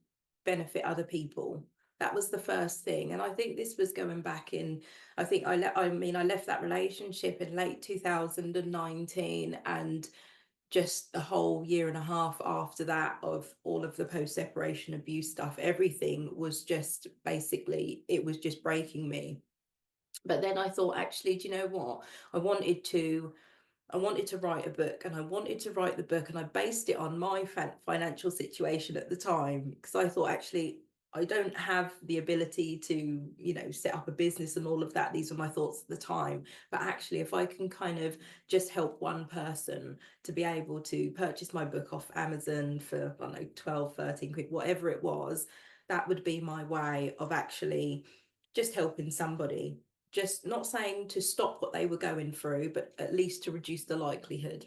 benefit other people. That was the first thing. And I think this was going back in, I think I left that relationship in late 2019, and just a whole year and a half after that of all of the post-separation abuse stuff, everything was just basically, it was just breaking me. But then I thought, actually, do you know what? I wanted to write a book, and I wanted to write the book, and I based it on my financial situation at the time, because I thought, actually, I don't have the ability to, set up a business and all of that. These were my thoughts at the time. But actually, if I can kind of just help one person to be able to purchase my book off Amazon for, I don't know, 12, 13 quid, whatever it was, that would be my way of actually just helping somebody, just not saying to stop what they were going through, but at least to reduce the likelihood.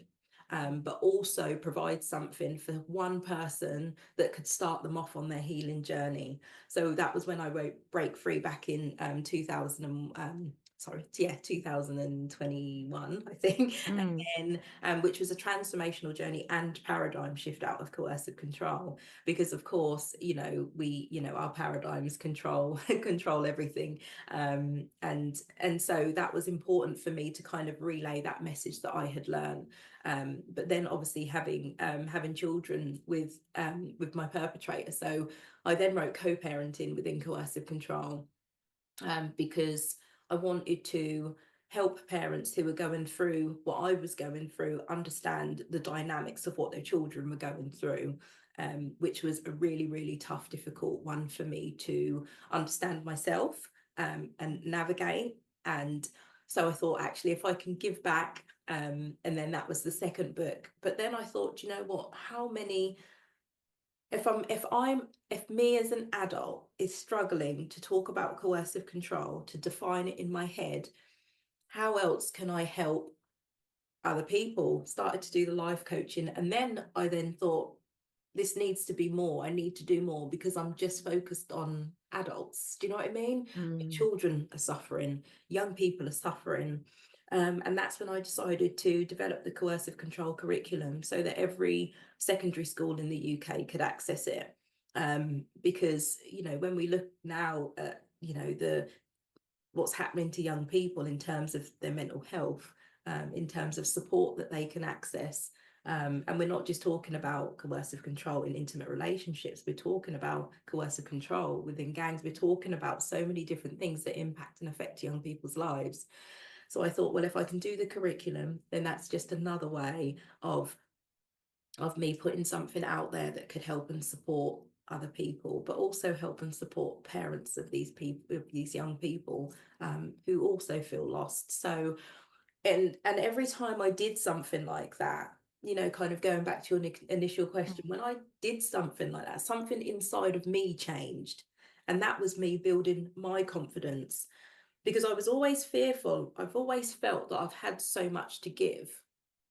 But also provide something for one person that could start them off on their healing journey. So that was when I wrote Break Free back in 2021, I think. Mm. And then, which was a transformational journey and paradigm shift out of coercive control, because of course, our paradigms control everything. And so that was important for me to kind of relay that message that I had learned. But then obviously having children with my perpetrator, so I then wrote co-parenting within coercive control, because I wanted to help parents who were going through what I was going through understand the dynamics of what their children were going through, which was a really, really tough, difficult one for me to understand myself, and navigate. And so I thought, actually, if I can give back, and then that was the second book. But then I thought, you know what, how many if me as an adult is struggling to talk about coercive control, to define it in my head, how else can I help other people? Started to do the life coaching, and then I then thought, this needs to be more. I need to do more because I'm just focused on adults. Do you know what I mean? Children are suffering, young people are suffering. And that's when I decided to develop the coercive control curriculum so that every secondary school in the UK could access it. Because, you know, when we look now at, you know, what's happening to young people in terms of their mental health, in terms of support that they can access. And we're not just talking about coercive control in intimate relationships, we're talking about coercive control within gangs, we're talking about so many different things that impact and affect young people's lives. So I thought, well, if I can do the curriculum, then that's just another way of me putting something out there that could help and support other people, but also help and support parents of these people, of these young people, who also feel lost. So, and every time I did something like that, you know, kind of going back to your initial question, when I did something like that, something inside of me changed, and that was me building my confidence, because I was always fearful. I've always felt that I've had so much to give,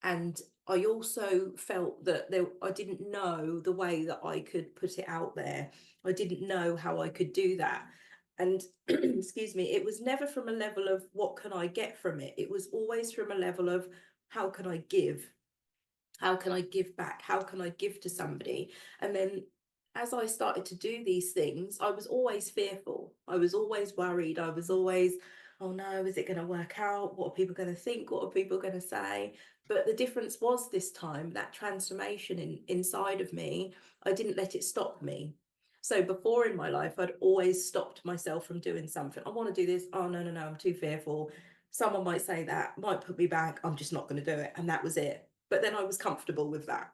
and I also felt that I didn't know the way that I could put it out there. I didn't know how I could do that. And excuse me, it was never from a level of what can I get from it? It was always from a level of how can I give? How can I give back? How can I give to somebody? And then as I started to do these things, I was always fearful. I was always worried. I was always, oh no, is it going to work out? What are people going to think? What are people going to say? But the difference was this time, that transformation inside of me, I didn't let it stop me. So before in my life, I'd always stopped myself from doing something. I want to do this. Oh, no, no, no, I'm too fearful. Someone might say that, might put me back. I'm just not going to do it. And that was it. But then I was comfortable with that.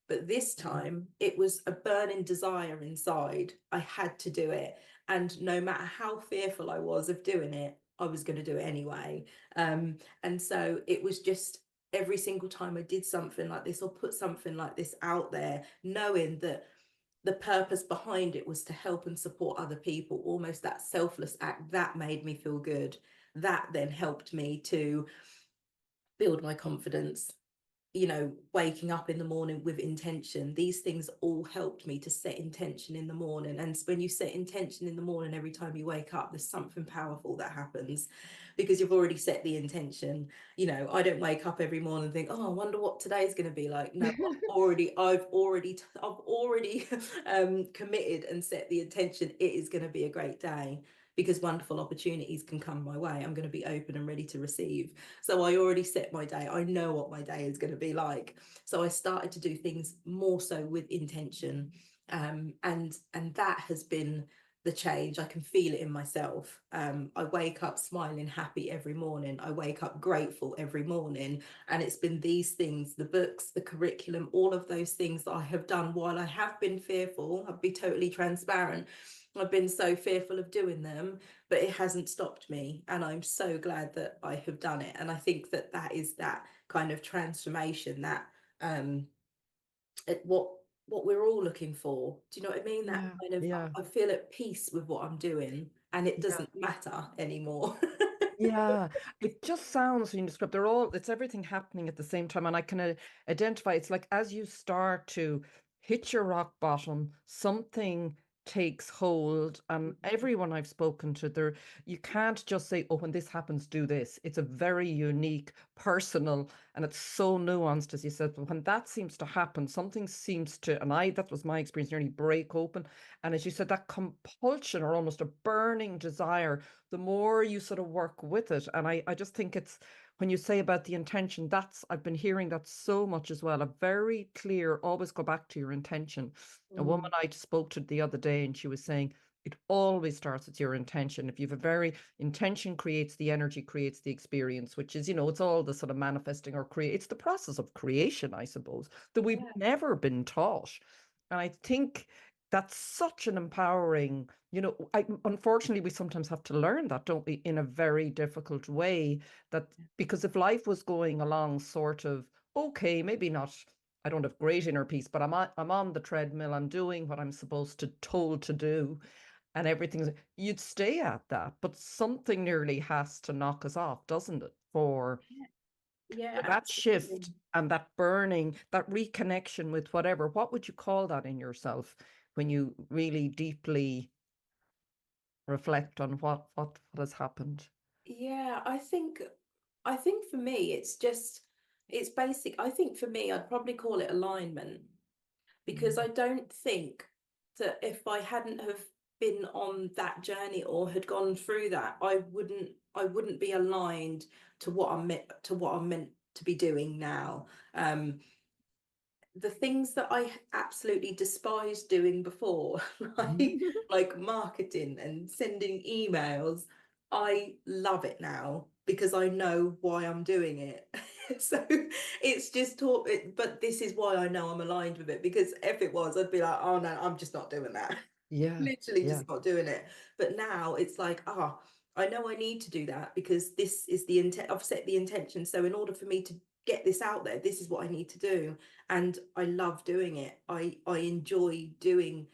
But this time it was a burning desire inside. I had to do it. And no matter how fearful I was of doing it, I was going to do it anyway. And so it was just every single time I did something like this or put something like this out there, knowing that the purpose behind it was to help and support other people, almost that selfless act, that made me feel good. That then helped me to build my confidence, you know, waking up in the morning with intention. These things all helped me to set intention in the morning. And when you set intention in the morning, every time you wake up, there's something powerful that happens because you've already set the intention. You know, I don't wake up every morning and think, oh, I wonder what today's going to be like. No, I've already committed and set the intention. It is going to be a great day, because wonderful opportunities can come my way. I'm going to be open and ready to receive. So I already set my day. I know what my day is going to be like. So I started to do things more so with intention. And that has been the change. I can feel it in myself. I wake up smiling, happy every morning. I wake up grateful every morning. And it's been these things, the books, the curriculum, all of those things that I have done while I have been fearful. I'll be totally transparent. I've been so fearful of doing them, but it hasn't stopped me. And I'm so glad that I have done it. And I think that that is that kind of transformation that what we're all looking for. Do you know what I mean? That Yeah, kind of, yeah, I feel at peace with what I'm doing and it yeah. doesn't matter anymore. Yeah, it just sounds when you describe they're all it's everything happening at the same time, and I can identify it's like as you start to hit your rock bottom, something takes hold, and everyone I've spoken to, there you can't just say, oh, when this happens, do this. It's a very unique, personal, and it's so nuanced, as you said. But when that seems to happen, something seems to, and I that was my experience, nearly break open, and as you said, that compulsion or almost a burning desire the more you sort of work with it. And I just think it's when you say about the intention, that's I've been hearing that so much as well. A very clear, always go back to your intention. A woman I spoke to the other day, and she was saying it always starts with your intention. If you've a very intention creates the energy, creates the experience, which is, you know, it's all the sort of manifesting or create. It's the process of creation, I suppose, that we've Yeah. never been taught. And I think that's such an empowering, you know, unfortunately, we sometimes have to learn that, don't we, in a very difficult way. That because if life was going along sort of okay, maybe not I don't have great inner peace, but I'm on the treadmill, I'm doing what I'm supposed to told to do, and everything's you'd stay at that, but something nearly has to knock us off, doesn't it? Yeah, For that absolutely. shift and that burning, that reconnection with whatever, what would you call that in yourself when you really deeply reflect on what has happened? Yeah, I think for me it's basic. I think for me I'd probably call it alignment, because Mm. I don't think that if I hadn't have been on that journey or had gone through that, I wouldn't be aligned to what I'm meant to be doing now. Um, the things that I absolutely despised doing before, like marketing and sending emails, I love it now because I know why I'm doing it. So it's just taught it, but this is why I know I'm aligned with it, because if it was, I'd be like, oh no, I'm just not doing that. Yeah, Literally yeah. just not doing it. But now it's like, I know I need to do that because this is the intent. I've set the intention. So in order for me to get this out there, this is what I need to do. And I love doing it. I enjoy doing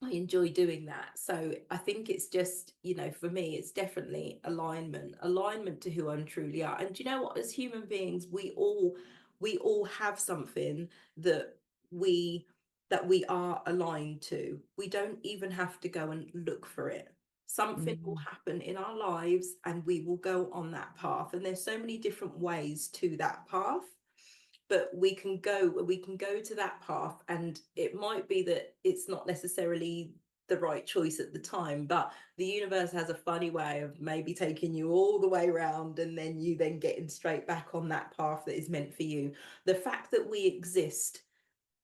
that. So I think it's just, for me, it's definitely alignment to who I'm truly are. And do you know what? As human beings, we all have something that we that we are aligned to. We don't even have to go and look for it. Something will Mm. happen in our lives and we will go on that path. And there's so many different ways to that path, but we can go to that path, and it might be that it's not necessarily the right choice at the time, but the universe has a funny way of maybe taking you all the way around and then you then getting straight back on that path that is meant for you. The fact that we exist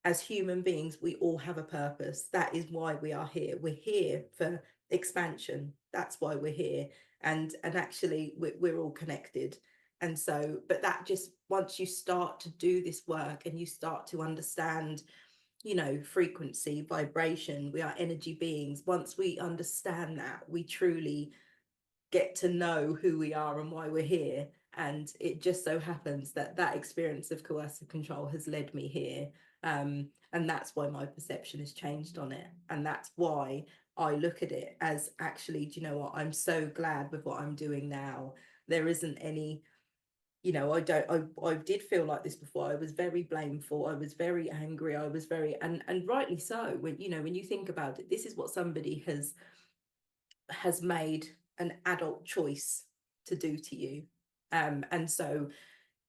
as human beings, we all have a purpose. That is why we are here. We're here for expansion. That's why we're here. And actually we're all connected. And so, but that just, once you start to do this work and you start to understand, frequency, vibration, we are energy beings. Once we understand that, we truly get to know who we are and why we're here. And it just so happens that that experience of coercive control has led me here. And that's why my perception has changed on it. And that's why I look at it as, actually, do you know what? I'm so glad with what I'm doing now. There isn't any, I don't, I did feel like this before. I was very blameful. I was very angry. I was very, and rightly so. When you think about it, this is what somebody has made an adult choice to do to you. And so,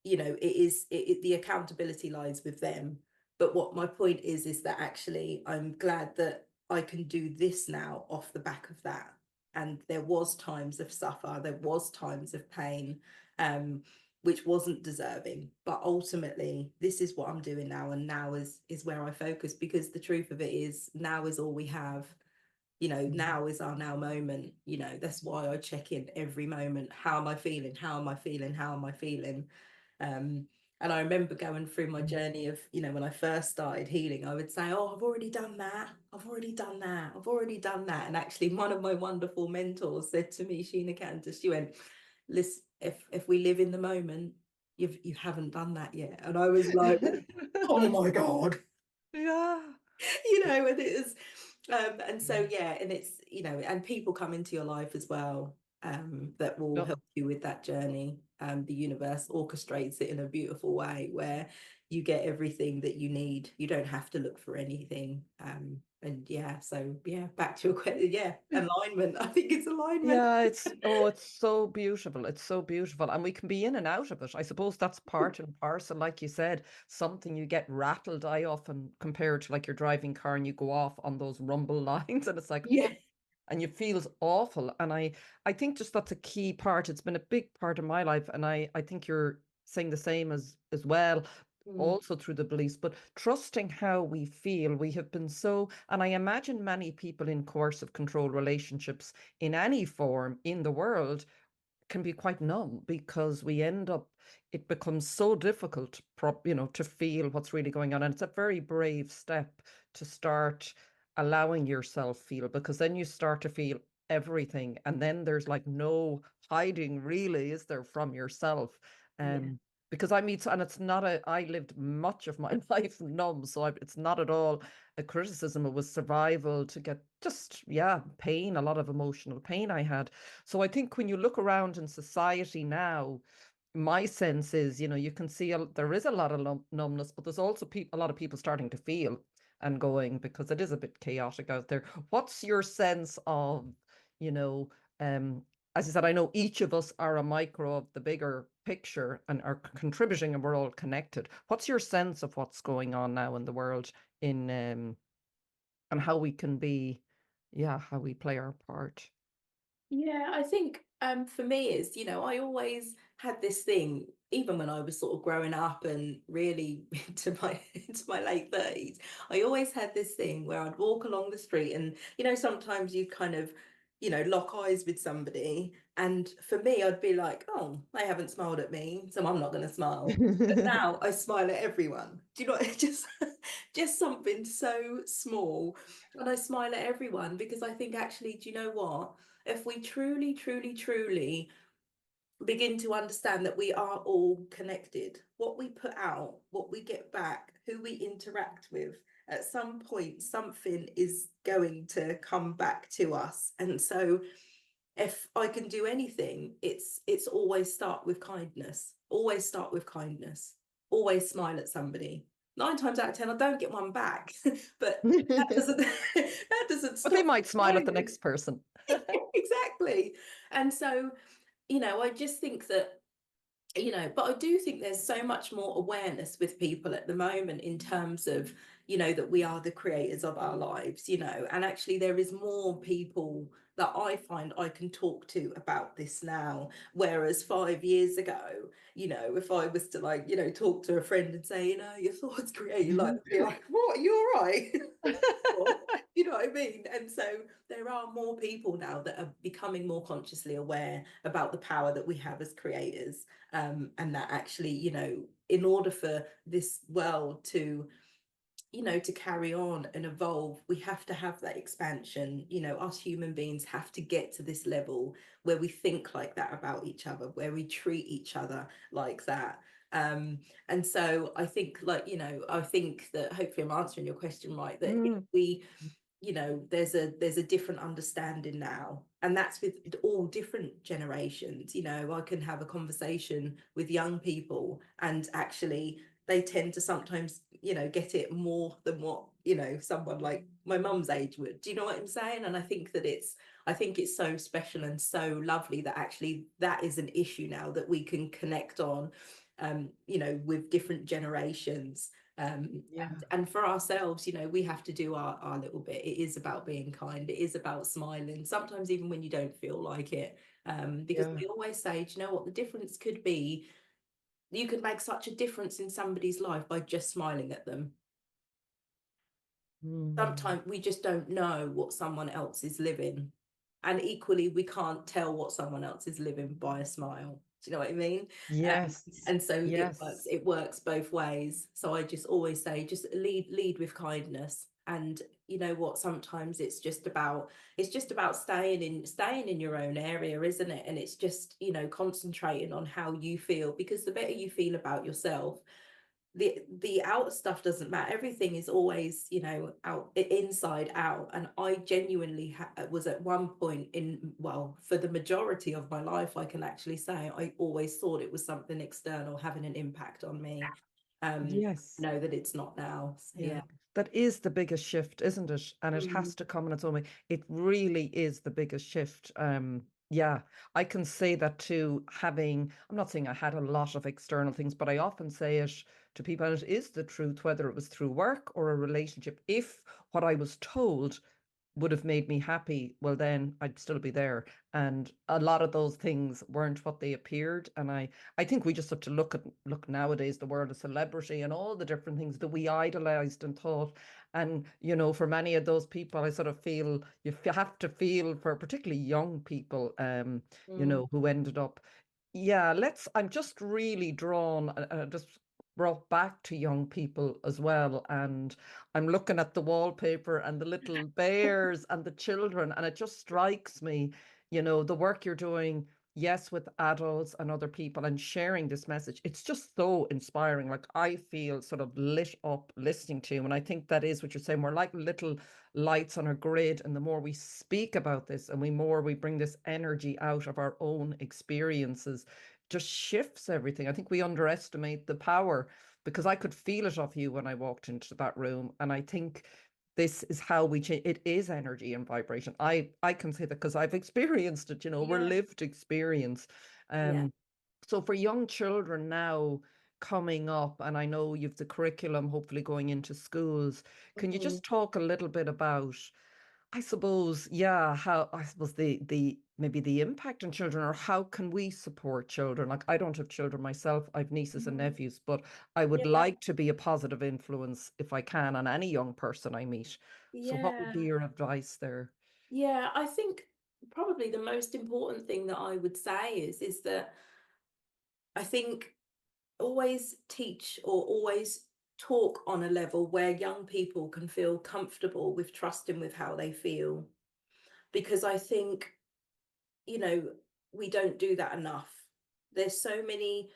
the accountability lies with them. But what my point is that actually I'm glad that I can do this now off the back of that. And there was times of suffer, there was times of pain, which wasn't deserving. But ultimately, this is what I'm doing now, and now is where I focus, because the truth of it is, now is all we have. Mm. Now is our now moment. That's why I check in every moment. How am I feeling? How am I feeling? How am I feeling? um and I remember going through my journey of, when I first started healing, I would say, oh, I've already done that, I've already done that, I've already done that. And actually, one of my wonderful mentors said to me, Sheena Cantor, she went, listen, if we live in the moment, you haven't done that yet. And I was like, oh my God. Yeah. And it is, and so, yeah, and it's, and people come into your life as well, that will Yeah. help you with that journey. The universe orchestrates it in a beautiful way where you get everything that you need. You don't have to look for anything. And yeah, so yeah, back to your question. Yeah, alignment. I think it's alignment. Yeah, it's so beautiful. It's so beautiful. And we can be in and out of it. I suppose that's part and parcel, like you said, something you get rattled. I often compare it to like your driving car and you go off on those rumble lines and it's like, Yeah. and you feels awful. And I think just that's a key part. It's been a big part of my life. And I think you're saying the same as well, Mm, also through the beliefs, but trusting how we feel. We have been so, and I imagine many people in coercive control relationships in any form in the world can be quite numb because we end up, it becomes so difficult, to feel what's really going on. And it's a very brave step to start allowing yourself feel, because then you start to feel everything. And then there's like no hiding really, is there, from yourself? yeah. Um, because I meet, and it's not I lived much of my life numb, so it's not at all a criticism. It was survival to get just, yeah, pain, a lot of emotional pain I had. So I think when you look around in society now, my sense is, you can see there is a lot of numbness, but there's also a lot of people starting to feel and going, because it is a bit chaotic out there. What's your sense of, you know, um, as I said, I know each of us are a micro of the bigger picture and are contributing, and we're all connected. What's your sense of what's going on now in the world in and how we can be, yeah, how we play our part? Yeah, I think for me is, I always had this thing, even when I was sort of growing up and really into my late 30s, I always had this thing where I'd walk along the street and, sometimes you kind of, lock eyes with somebody. And for me, I'd be like, oh, they haven't smiled at me, so I'm not going to smile. But now I smile at everyone. Do you know, it's just something so small. And I smile at everyone because I think actually, do you know what? If we truly, truly, truly begin to understand that we are all connected, what we put out, what we get back, who we interact with, at some point, something is going to come back to us. And so if I can do anything, it's always start with kindness, always start with kindness, always smile at somebody. 9 times out of 10, I don't get one back, but that doesn't that doesn't But they stop might smile at the smiling. next person. Exactly. And so, I just think that, but I do think there's so much more awareness with people at the moment in terms of, that we are the creators of our lives, and actually there is more people that I find I can talk to about this now. Whereas 5 years ago, if I was to like, talk to a friend and say, your thoughts create your life, be like, what, are you all right? You know what I mean? And so there are more people now that are becoming more consciously aware about the power that we have as creators, and that actually, in order for this world to, to carry on and evolve, we have to have that expansion. Us human beings have to get to this level where we think like that about each other, where we treat each other like that. And so I think, like, I think that hopefully I'm answering your question right, that Mm, we, there's a different understanding now, and that's with all different generations. I can have a conversation with young people, and actually they tend to sometimes, get it more than what, someone like my mum's age would. Do you know what I'm saying? And I think it's so special and so lovely that actually that is an issue now that we can connect on, with different generations. yeah, And for ourselves, we have to do our little bit. It is about being kind. It is about smiling, sometimes even when you don't feel like it. Because yeah. we always say, do you know what the difference could be? You can make such a difference in somebody's life by just smiling at them. Mm. Sometimes we just don't know what someone else is living. And equally, we can't tell what someone else is living by a smile. Do you know what I mean? Yes, And so yes. it works both ways. So I just always say, just lead with kindness. And you know what, sometimes it's just about staying in your own area, isn't it? And it's just, concentrating on how you feel, because the better you feel about yourself, the outer stuff doesn't matter. Everything is always, out, inside out. And I genuinely was at one point in, well, for the majority of my life, I can actually say I always thought it was something external having an impact on me. Yes. Know that it's not now. So, Yeah. yeah. That is the biggest shift, isn't it? And it Mm, has to come in its own way. It really is the biggest shift. Yeah, I can say that too, I'm not saying I had a lot of external things, but I often say it to people, and it is the truth, whether it was through work or a relationship. If what I was told would have made me happy, well, then I'd still be there. And a lot of those things weren't what they appeared. And I think we just have to look nowadays, the world of celebrity and all the different things that we idolized and thought. And, for many of those people, I sort of feel have to feel for particularly young people, mm. who ended up. Yeah, I'm just really drawn, just brought back to young people as well. And I'm looking at the wallpaper and the little bears and the children, and it just strikes me, the work you're doing. yes, with adults and other people and sharing this message. It's just so inspiring. Like I feel sort of lit up listening to you. And I think that is what you're saying. We're like little lights on a grid. And the more we speak about this and we bring this energy out of our own experiences, just shifts everything. I think we underestimate the power because I could feel it off you when I walked into that room. And I think this is how we change. It is energy and vibration. I can say that because I've experienced it, we're Yeah, lived experience. yeah. So for young children now coming up, and I know you've the curriculum hopefully going into schools, can you Mhm. just talk a little bit about, I suppose, yeah, how I suppose the maybe the impact on children, or how can we support children? Like I don't have children myself, I've nieces and Mhm. nephews, but I would Yeah, like to be a positive influence if I can on any young person I meet. So what would be yeah, your advice there? yeah. I think probably the most important thing that I would say is that I think always teach or always talk on a level where young people can feel comfortable with trusting with how they feel. Because I think, you know, we don't do that enough. There's so many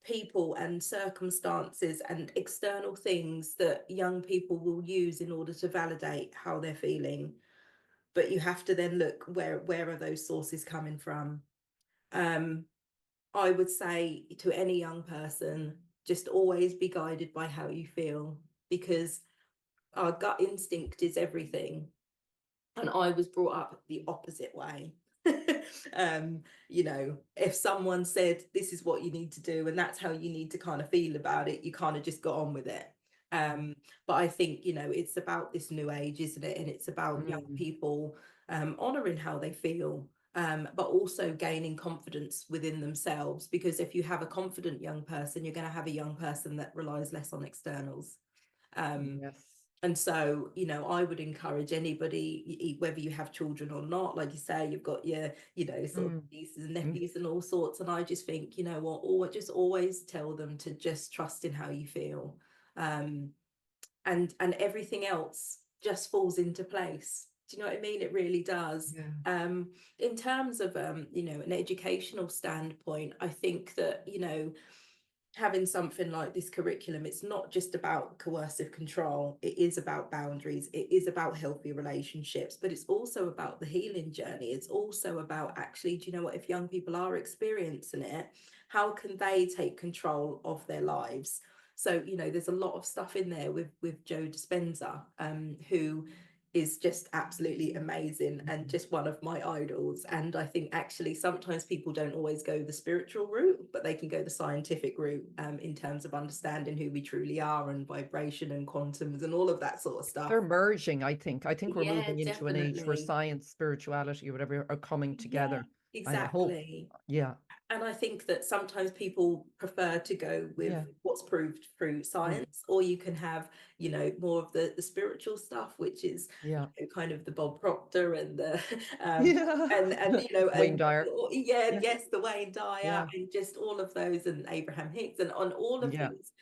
people and circumstances and external things that young people will use in order to validate how they're feeling. But you have to then look where are those sources coming from. Um, I would say to any young person, just always be guided by how you feel, because our gut instinct is everything. And I was brought up the opposite way. If someone said this is what you need to do and that's how you need to kind of feel about it, you kind of just got on with it. um but I think, it's about this new age, isn't it? And it's about young Mm, people honoring how they feel, but also gaining confidence within themselves, because if you have a confident young person, you're going to have a young person that relies less on externals. um yes. and so, I would encourage anybody, whether you have children or not, like you say, you've got your, sort of Mm, nieces and mm, nephews and all sorts. And I just think, you know what, or just always tell them to just trust in how you feel. Um, and everything else just falls into place. Do you know what I mean? It really does. yeah. In terms of an educational standpoint, I think that, having something like this curriculum, it's not just about coercive control, it is about boundaries, it is about healthy relationships, but it's also about the healing journey. It's also about, actually, do you know what, if young people are experiencing it, how can they take control of their lives? So, there's a lot of stuff in there with Joe Dispenza, who is just absolutely amazing and just one of my idols. And I think actually sometimes people don't always go the spiritual route, but they can go the scientific route, in terms of understanding who we truly are, and vibration and quantums and all of that sort of They're stuff. merging, I think. I think we're Yeah, moving into an age where definitely. science, spirituality, or whatever are coming Yeah, together. I hope. exactly. Yeah. And I think that sometimes people prefer to go with Yeah. what's proved through Mm, science, or you can have, more of the spiritual stuff, which is, yeah. kind of the Bob Proctor and the Yeah. and Wayne Dyer. yeah, Yeah. yes, the Wayne Dyer, Yeah. and just all of those, and Abraham Hicks, and on all of Yeah. these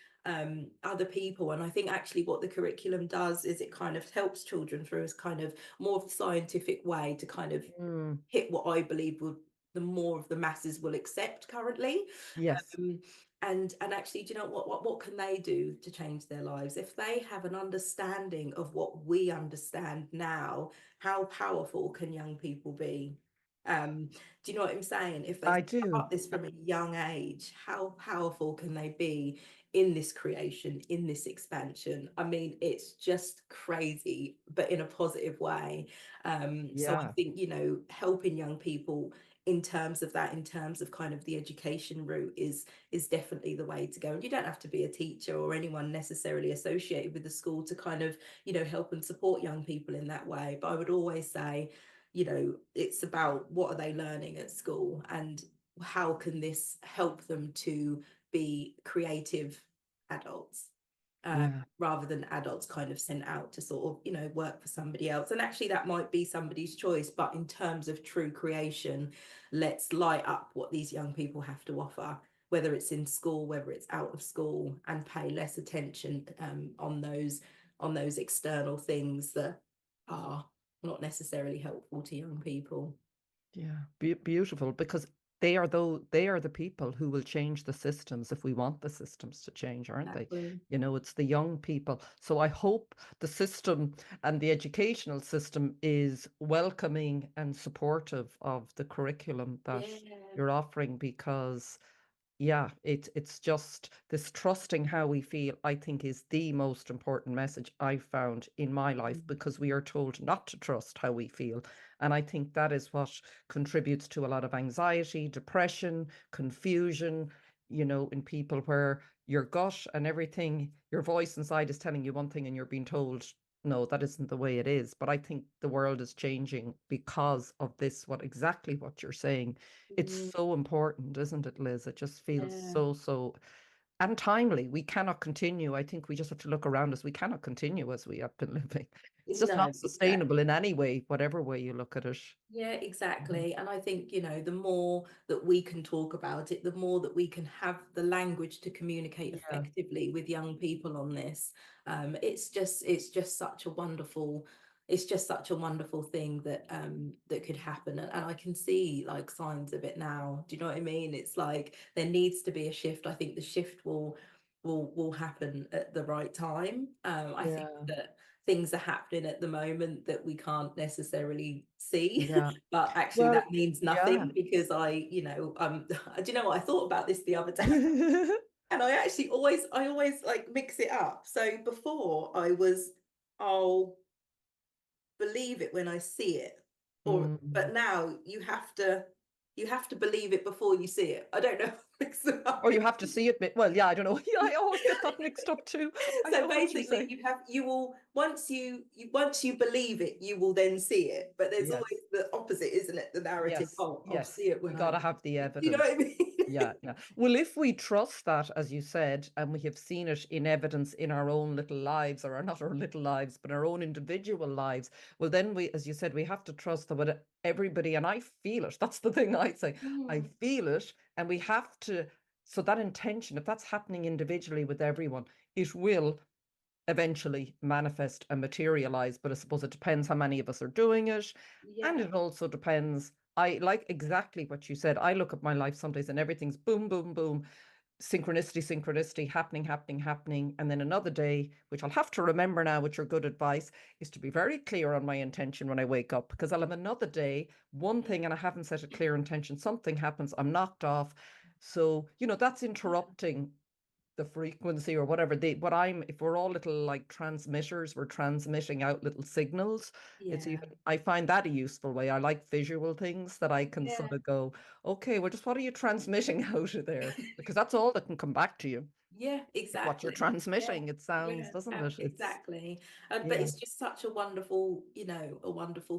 other people. And I think actually what the curriculum does is it kind of helps children through as kind of more of a scientific way to kind of Mm, hit what I believe will the more of the masses will accept currently. yes. um, and actually, do you know what can they do to change their lives if they have an understanding of what we understand now? How powerful can young people be? Do you know what I'm saying? If they I do. start this from a young age, how powerful can they be in this creation, in this expansion? I mean, it's just crazy, but in a positive way. So I Yeah. think, helping young people in terms of that, in terms of kind of the education route, is definitely the way to go. And you don't have to be a teacher or anyone necessarily associated with the school to kind of, help and support young people in that way. But I would always say, it's about what are they learning at school, and how can this help them to be creative adults, Yeah. rather than adults kind of sent out to sort of, work for somebody else. And actually, that might be somebody's choice. But in terms of true creation, let's light up what these young people have to offer, whether it's in school, whether it's out of school, and pay less attention on those external things that are not necessarily helpful to young people. Yeah. Beautiful because they are the people who will change the systems if we want the systems to change, aren't they? Exactly. You know, it's the young people. So I hope the system and the educational system is welcoming and supportive of the curriculum that Yeah. you're offering, because yeah, it's just this trusting how we feel, I think, is the most important message I've found in my life, Mm. because we are told not to trust how we feel. And I think that is what contributes to a lot of anxiety, depression, confusion, you know, in people, where your gut and everything, your voice inside is telling you one thing and you're being told, no, that isn't the way it is. But I think the world is changing because of this, exactly what you're saying. It's Mm. so important, isn't it, Liz? It just feels Yeah. so and timely. We cannot continue. I think we just have to look around us. We cannot continue as we have been living. It's just No, not sustainable exactly. in any way, whatever way you look at it. Yeah, Mhm. exactly. And I think, the more that we can talk about it, the more that we can have the language to communicate Yeah, effectively with young people on this. It's just such a wonderful, it's just such a wonderful thing that could happen. And I can see like signs of it now. Do you know what I mean? It's like there needs to be a shift. I think the shift will happen at the right time. I think yeah, that things are happening at the moment that we can't necessarily see, yeah. but actually Well, that means yeah. nothing because do you know what? I thought about this the other day, and I always like mix it up. So before I was, I'll believe it when I see it, but Mm. now you have to believe it before you see it. I don't know. Mix them up. Or you have to see it. Well, yeah, I don't know. Yeah, I always get that mixed up too. I So know what you're basically saying. you will once you believe it, you will then see it, but there's Yes, always the opposite, isn't it? The narrative. yes, Oh, I'll yes. see it We when got I to have the you know what evidence. I mean. Yeah, yeah. Well, if we trust that, as you said, and we have seen it in evidence in our own little lives, or not our little lives, but our own individual lives, well, then we, as you said, we have to trust that with everybody, and I feel it. That's the thing I say. I Mm, feel it, and we have to, so that intention, if that's happening individually with everyone, it will eventually manifest and materialize. But I suppose it depends how many of us are doing it. And yeah. it also depends. I like exactly what you said. I look at my life some days and everything's boom, boom, boom, synchronicity, synchronicity, happening, happening, happening. And then another day, which I'll have to remember now, with your good advice, is to be very clear on my intention when I wake up, because I'll have another day, one thing, and I haven't set a clear intention. Something happens, I'm knocked off. So, you know, that's interrupting the frequency or whatever. If we're all little like transmitters, we're transmitting out little signals. It's Yeah. even, I find that a useful way. I like visual things that I can Yeah. sort of go, okay, well, just what are you transmitting out of there? Because that's all that can come back to you. Yeah, It's what you're exactly. Yeah, transmitting. It sounds, yeah, doesn't it? It's, exactly. But yeah, it's just such a wonderful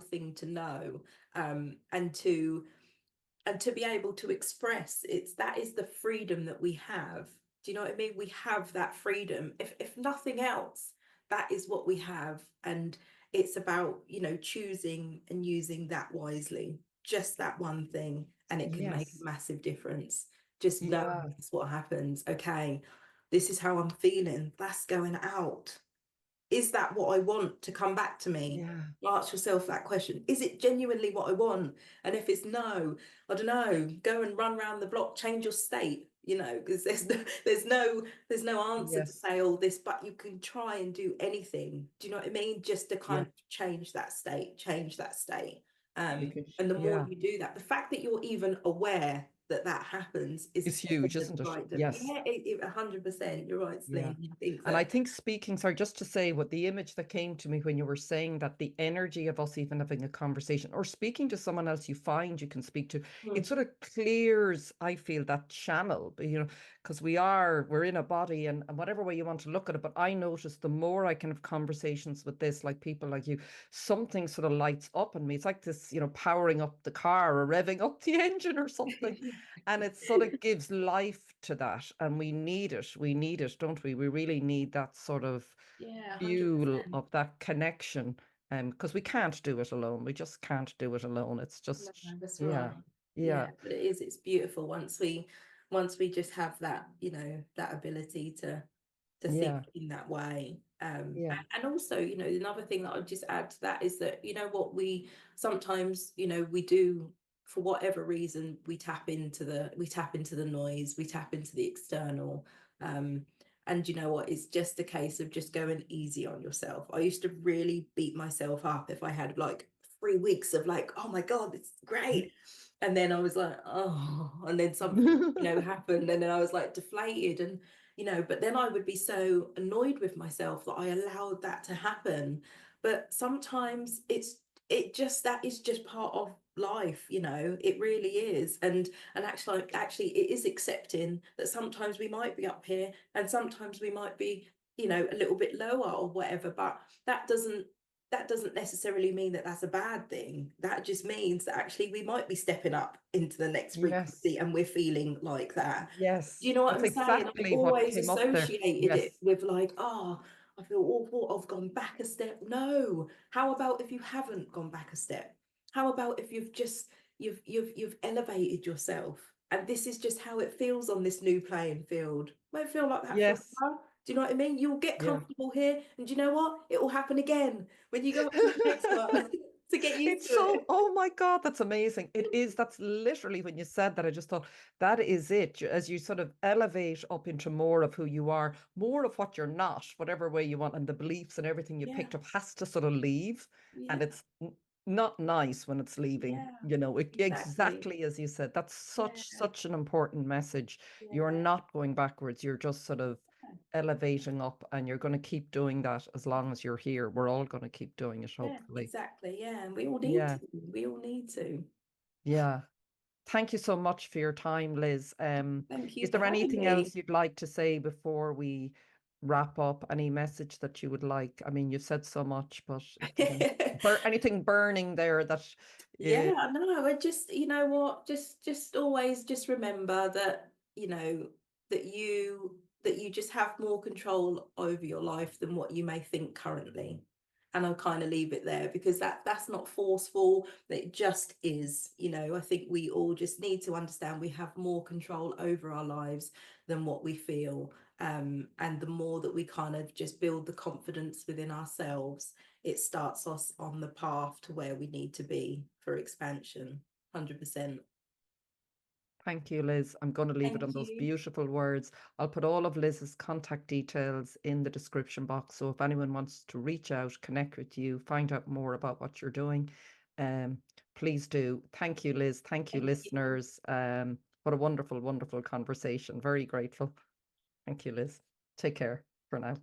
thing to know, and to be able to express. That is the freedom that we have. Do you know what I mean? We have that freedom. If nothing else, that is what we have. And it's about, choosing and using that wisely. Just that one thing, and it can make a yes, massive difference. Just knowing yeah, that's what happens. Okay, this is how I'm feeling. That's going out. Is that what I want to come back to me? yeah, Ask yourself that question. Is it genuinely what I want? And if it's no, I don't know, go and run around the block, change your state, because there's no answer to yes, say all this, but you can try and do anything. Do you know what I mean? Just to kind yeah. of change that state, change that state. You can, And the more yeah. you do that, the fact that you're even aware that that happens is a It's huge, step in isn't the it? right. Yes. Yeah, 100%. You're right, Yeah. Celine. I think And I that. think speaking, sorry, just to say what the image that came to me when you were saying that, the energy of us even having a conversation or speaking to someone else you find you can speak to, it Mm, sort of clears, I feel, that channel, you know, because we're in a body, and whatever way you want to look at it. But I notice the more I can have conversations with this, like people like you, something sort of lights up in me. It's like this, you know, powering up the car or revving up the engine or something. And it sort of gives life to that. And we need it, don't we? We really need that sort of Yeah, fuel 100%. of that connection. Because we can't do it alone. We just can't do it alone. It's No, just, that's yeah, right. Yeah, yeah, but it's beautiful once we just have that, that ability to think yeah, in that way. yeah, And also, another thing that I'd just add to that is that, what we sometimes, we do. for whatever reason, we tap into the noise, we tap into the external. And you know what? It's just a case of just going easy on yourself. I used to really beat myself up if I had like 3 weeks of like, oh my God, it's great. And then I was like, oh, and then something, happened. And then I was like deflated. And, but then I would be so annoyed with myself that I allowed that to happen. But sometimes that is just part of life, it really is. And actually it is accepting that sometimes we might be up here and sometimes we might be, a little bit lower or whatever, but that doesn't necessarily mean that that's a bad thing. That just means that actually we might be stepping up into the next Yes. frequency and we're feeling like that. Yes. Do you know what That's I'm saying? I've exactly what always came up there. associated it Yes. with like, oh, I feel awful, I've gone back a step. No. How about if you haven't gone back a step? How about if you've elevated yourself? And this is just how it feels on this new playing field. It won't feel like that forever. Yes. Do you know what I mean? You'll get Yeah. comfortable here, and do you know what? It will happen again when you go up to the next one to get used It's to so, it. oh my God, that's amazing. It is, that's literally when you said that, I just thought that is it. As you sort of elevate up into more of who you are, more of what you're not, whatever way you want, and the beliefs and everything you Yeah, picked up has to sort of leave. And yeah, it's not nice when it's leaving, yeah, exactly. exactly as you said. That's Yeah, such an important message. You're yeah, not going backwards. You're just sort of elevating up, and you're going to keep doing that as long as you're here. We're all going to keep doing it, yeah, hopefully. exactly. Yeah, and we all need Yeah, to. We all need to. yeah. Thank you so much for your time, Liz. Thank you Is for there having anything me. else you'd like to say before we wrap up? Any message that you would like? I mean, you've said so much, but if there's anything burning there that Yeah, I know. I just, you know what, just always just remember that, that you just have more control over your life than what you may think currently. And I'll kind of leave it there because that's not forceful. It just is, I think we all just need to understand we have more control over our lives than what we feel. And the more that we kind of just build the confidence within ourselves, it starts us on the path to where we need to be for expansion. 100%. Thank you, Liz. I'm going to leave it on Thank those you. beautiful words. I'll put all of Liz's contact details in the description box. So if anyone wants to reach out, connect with you, find out more about what you're doing, um, please do. Thank you, Liz. Thank you, Thank you. listeners. What a wonderful, wonderful conversation. Very grateful. Thank you, Liz. Take care for now.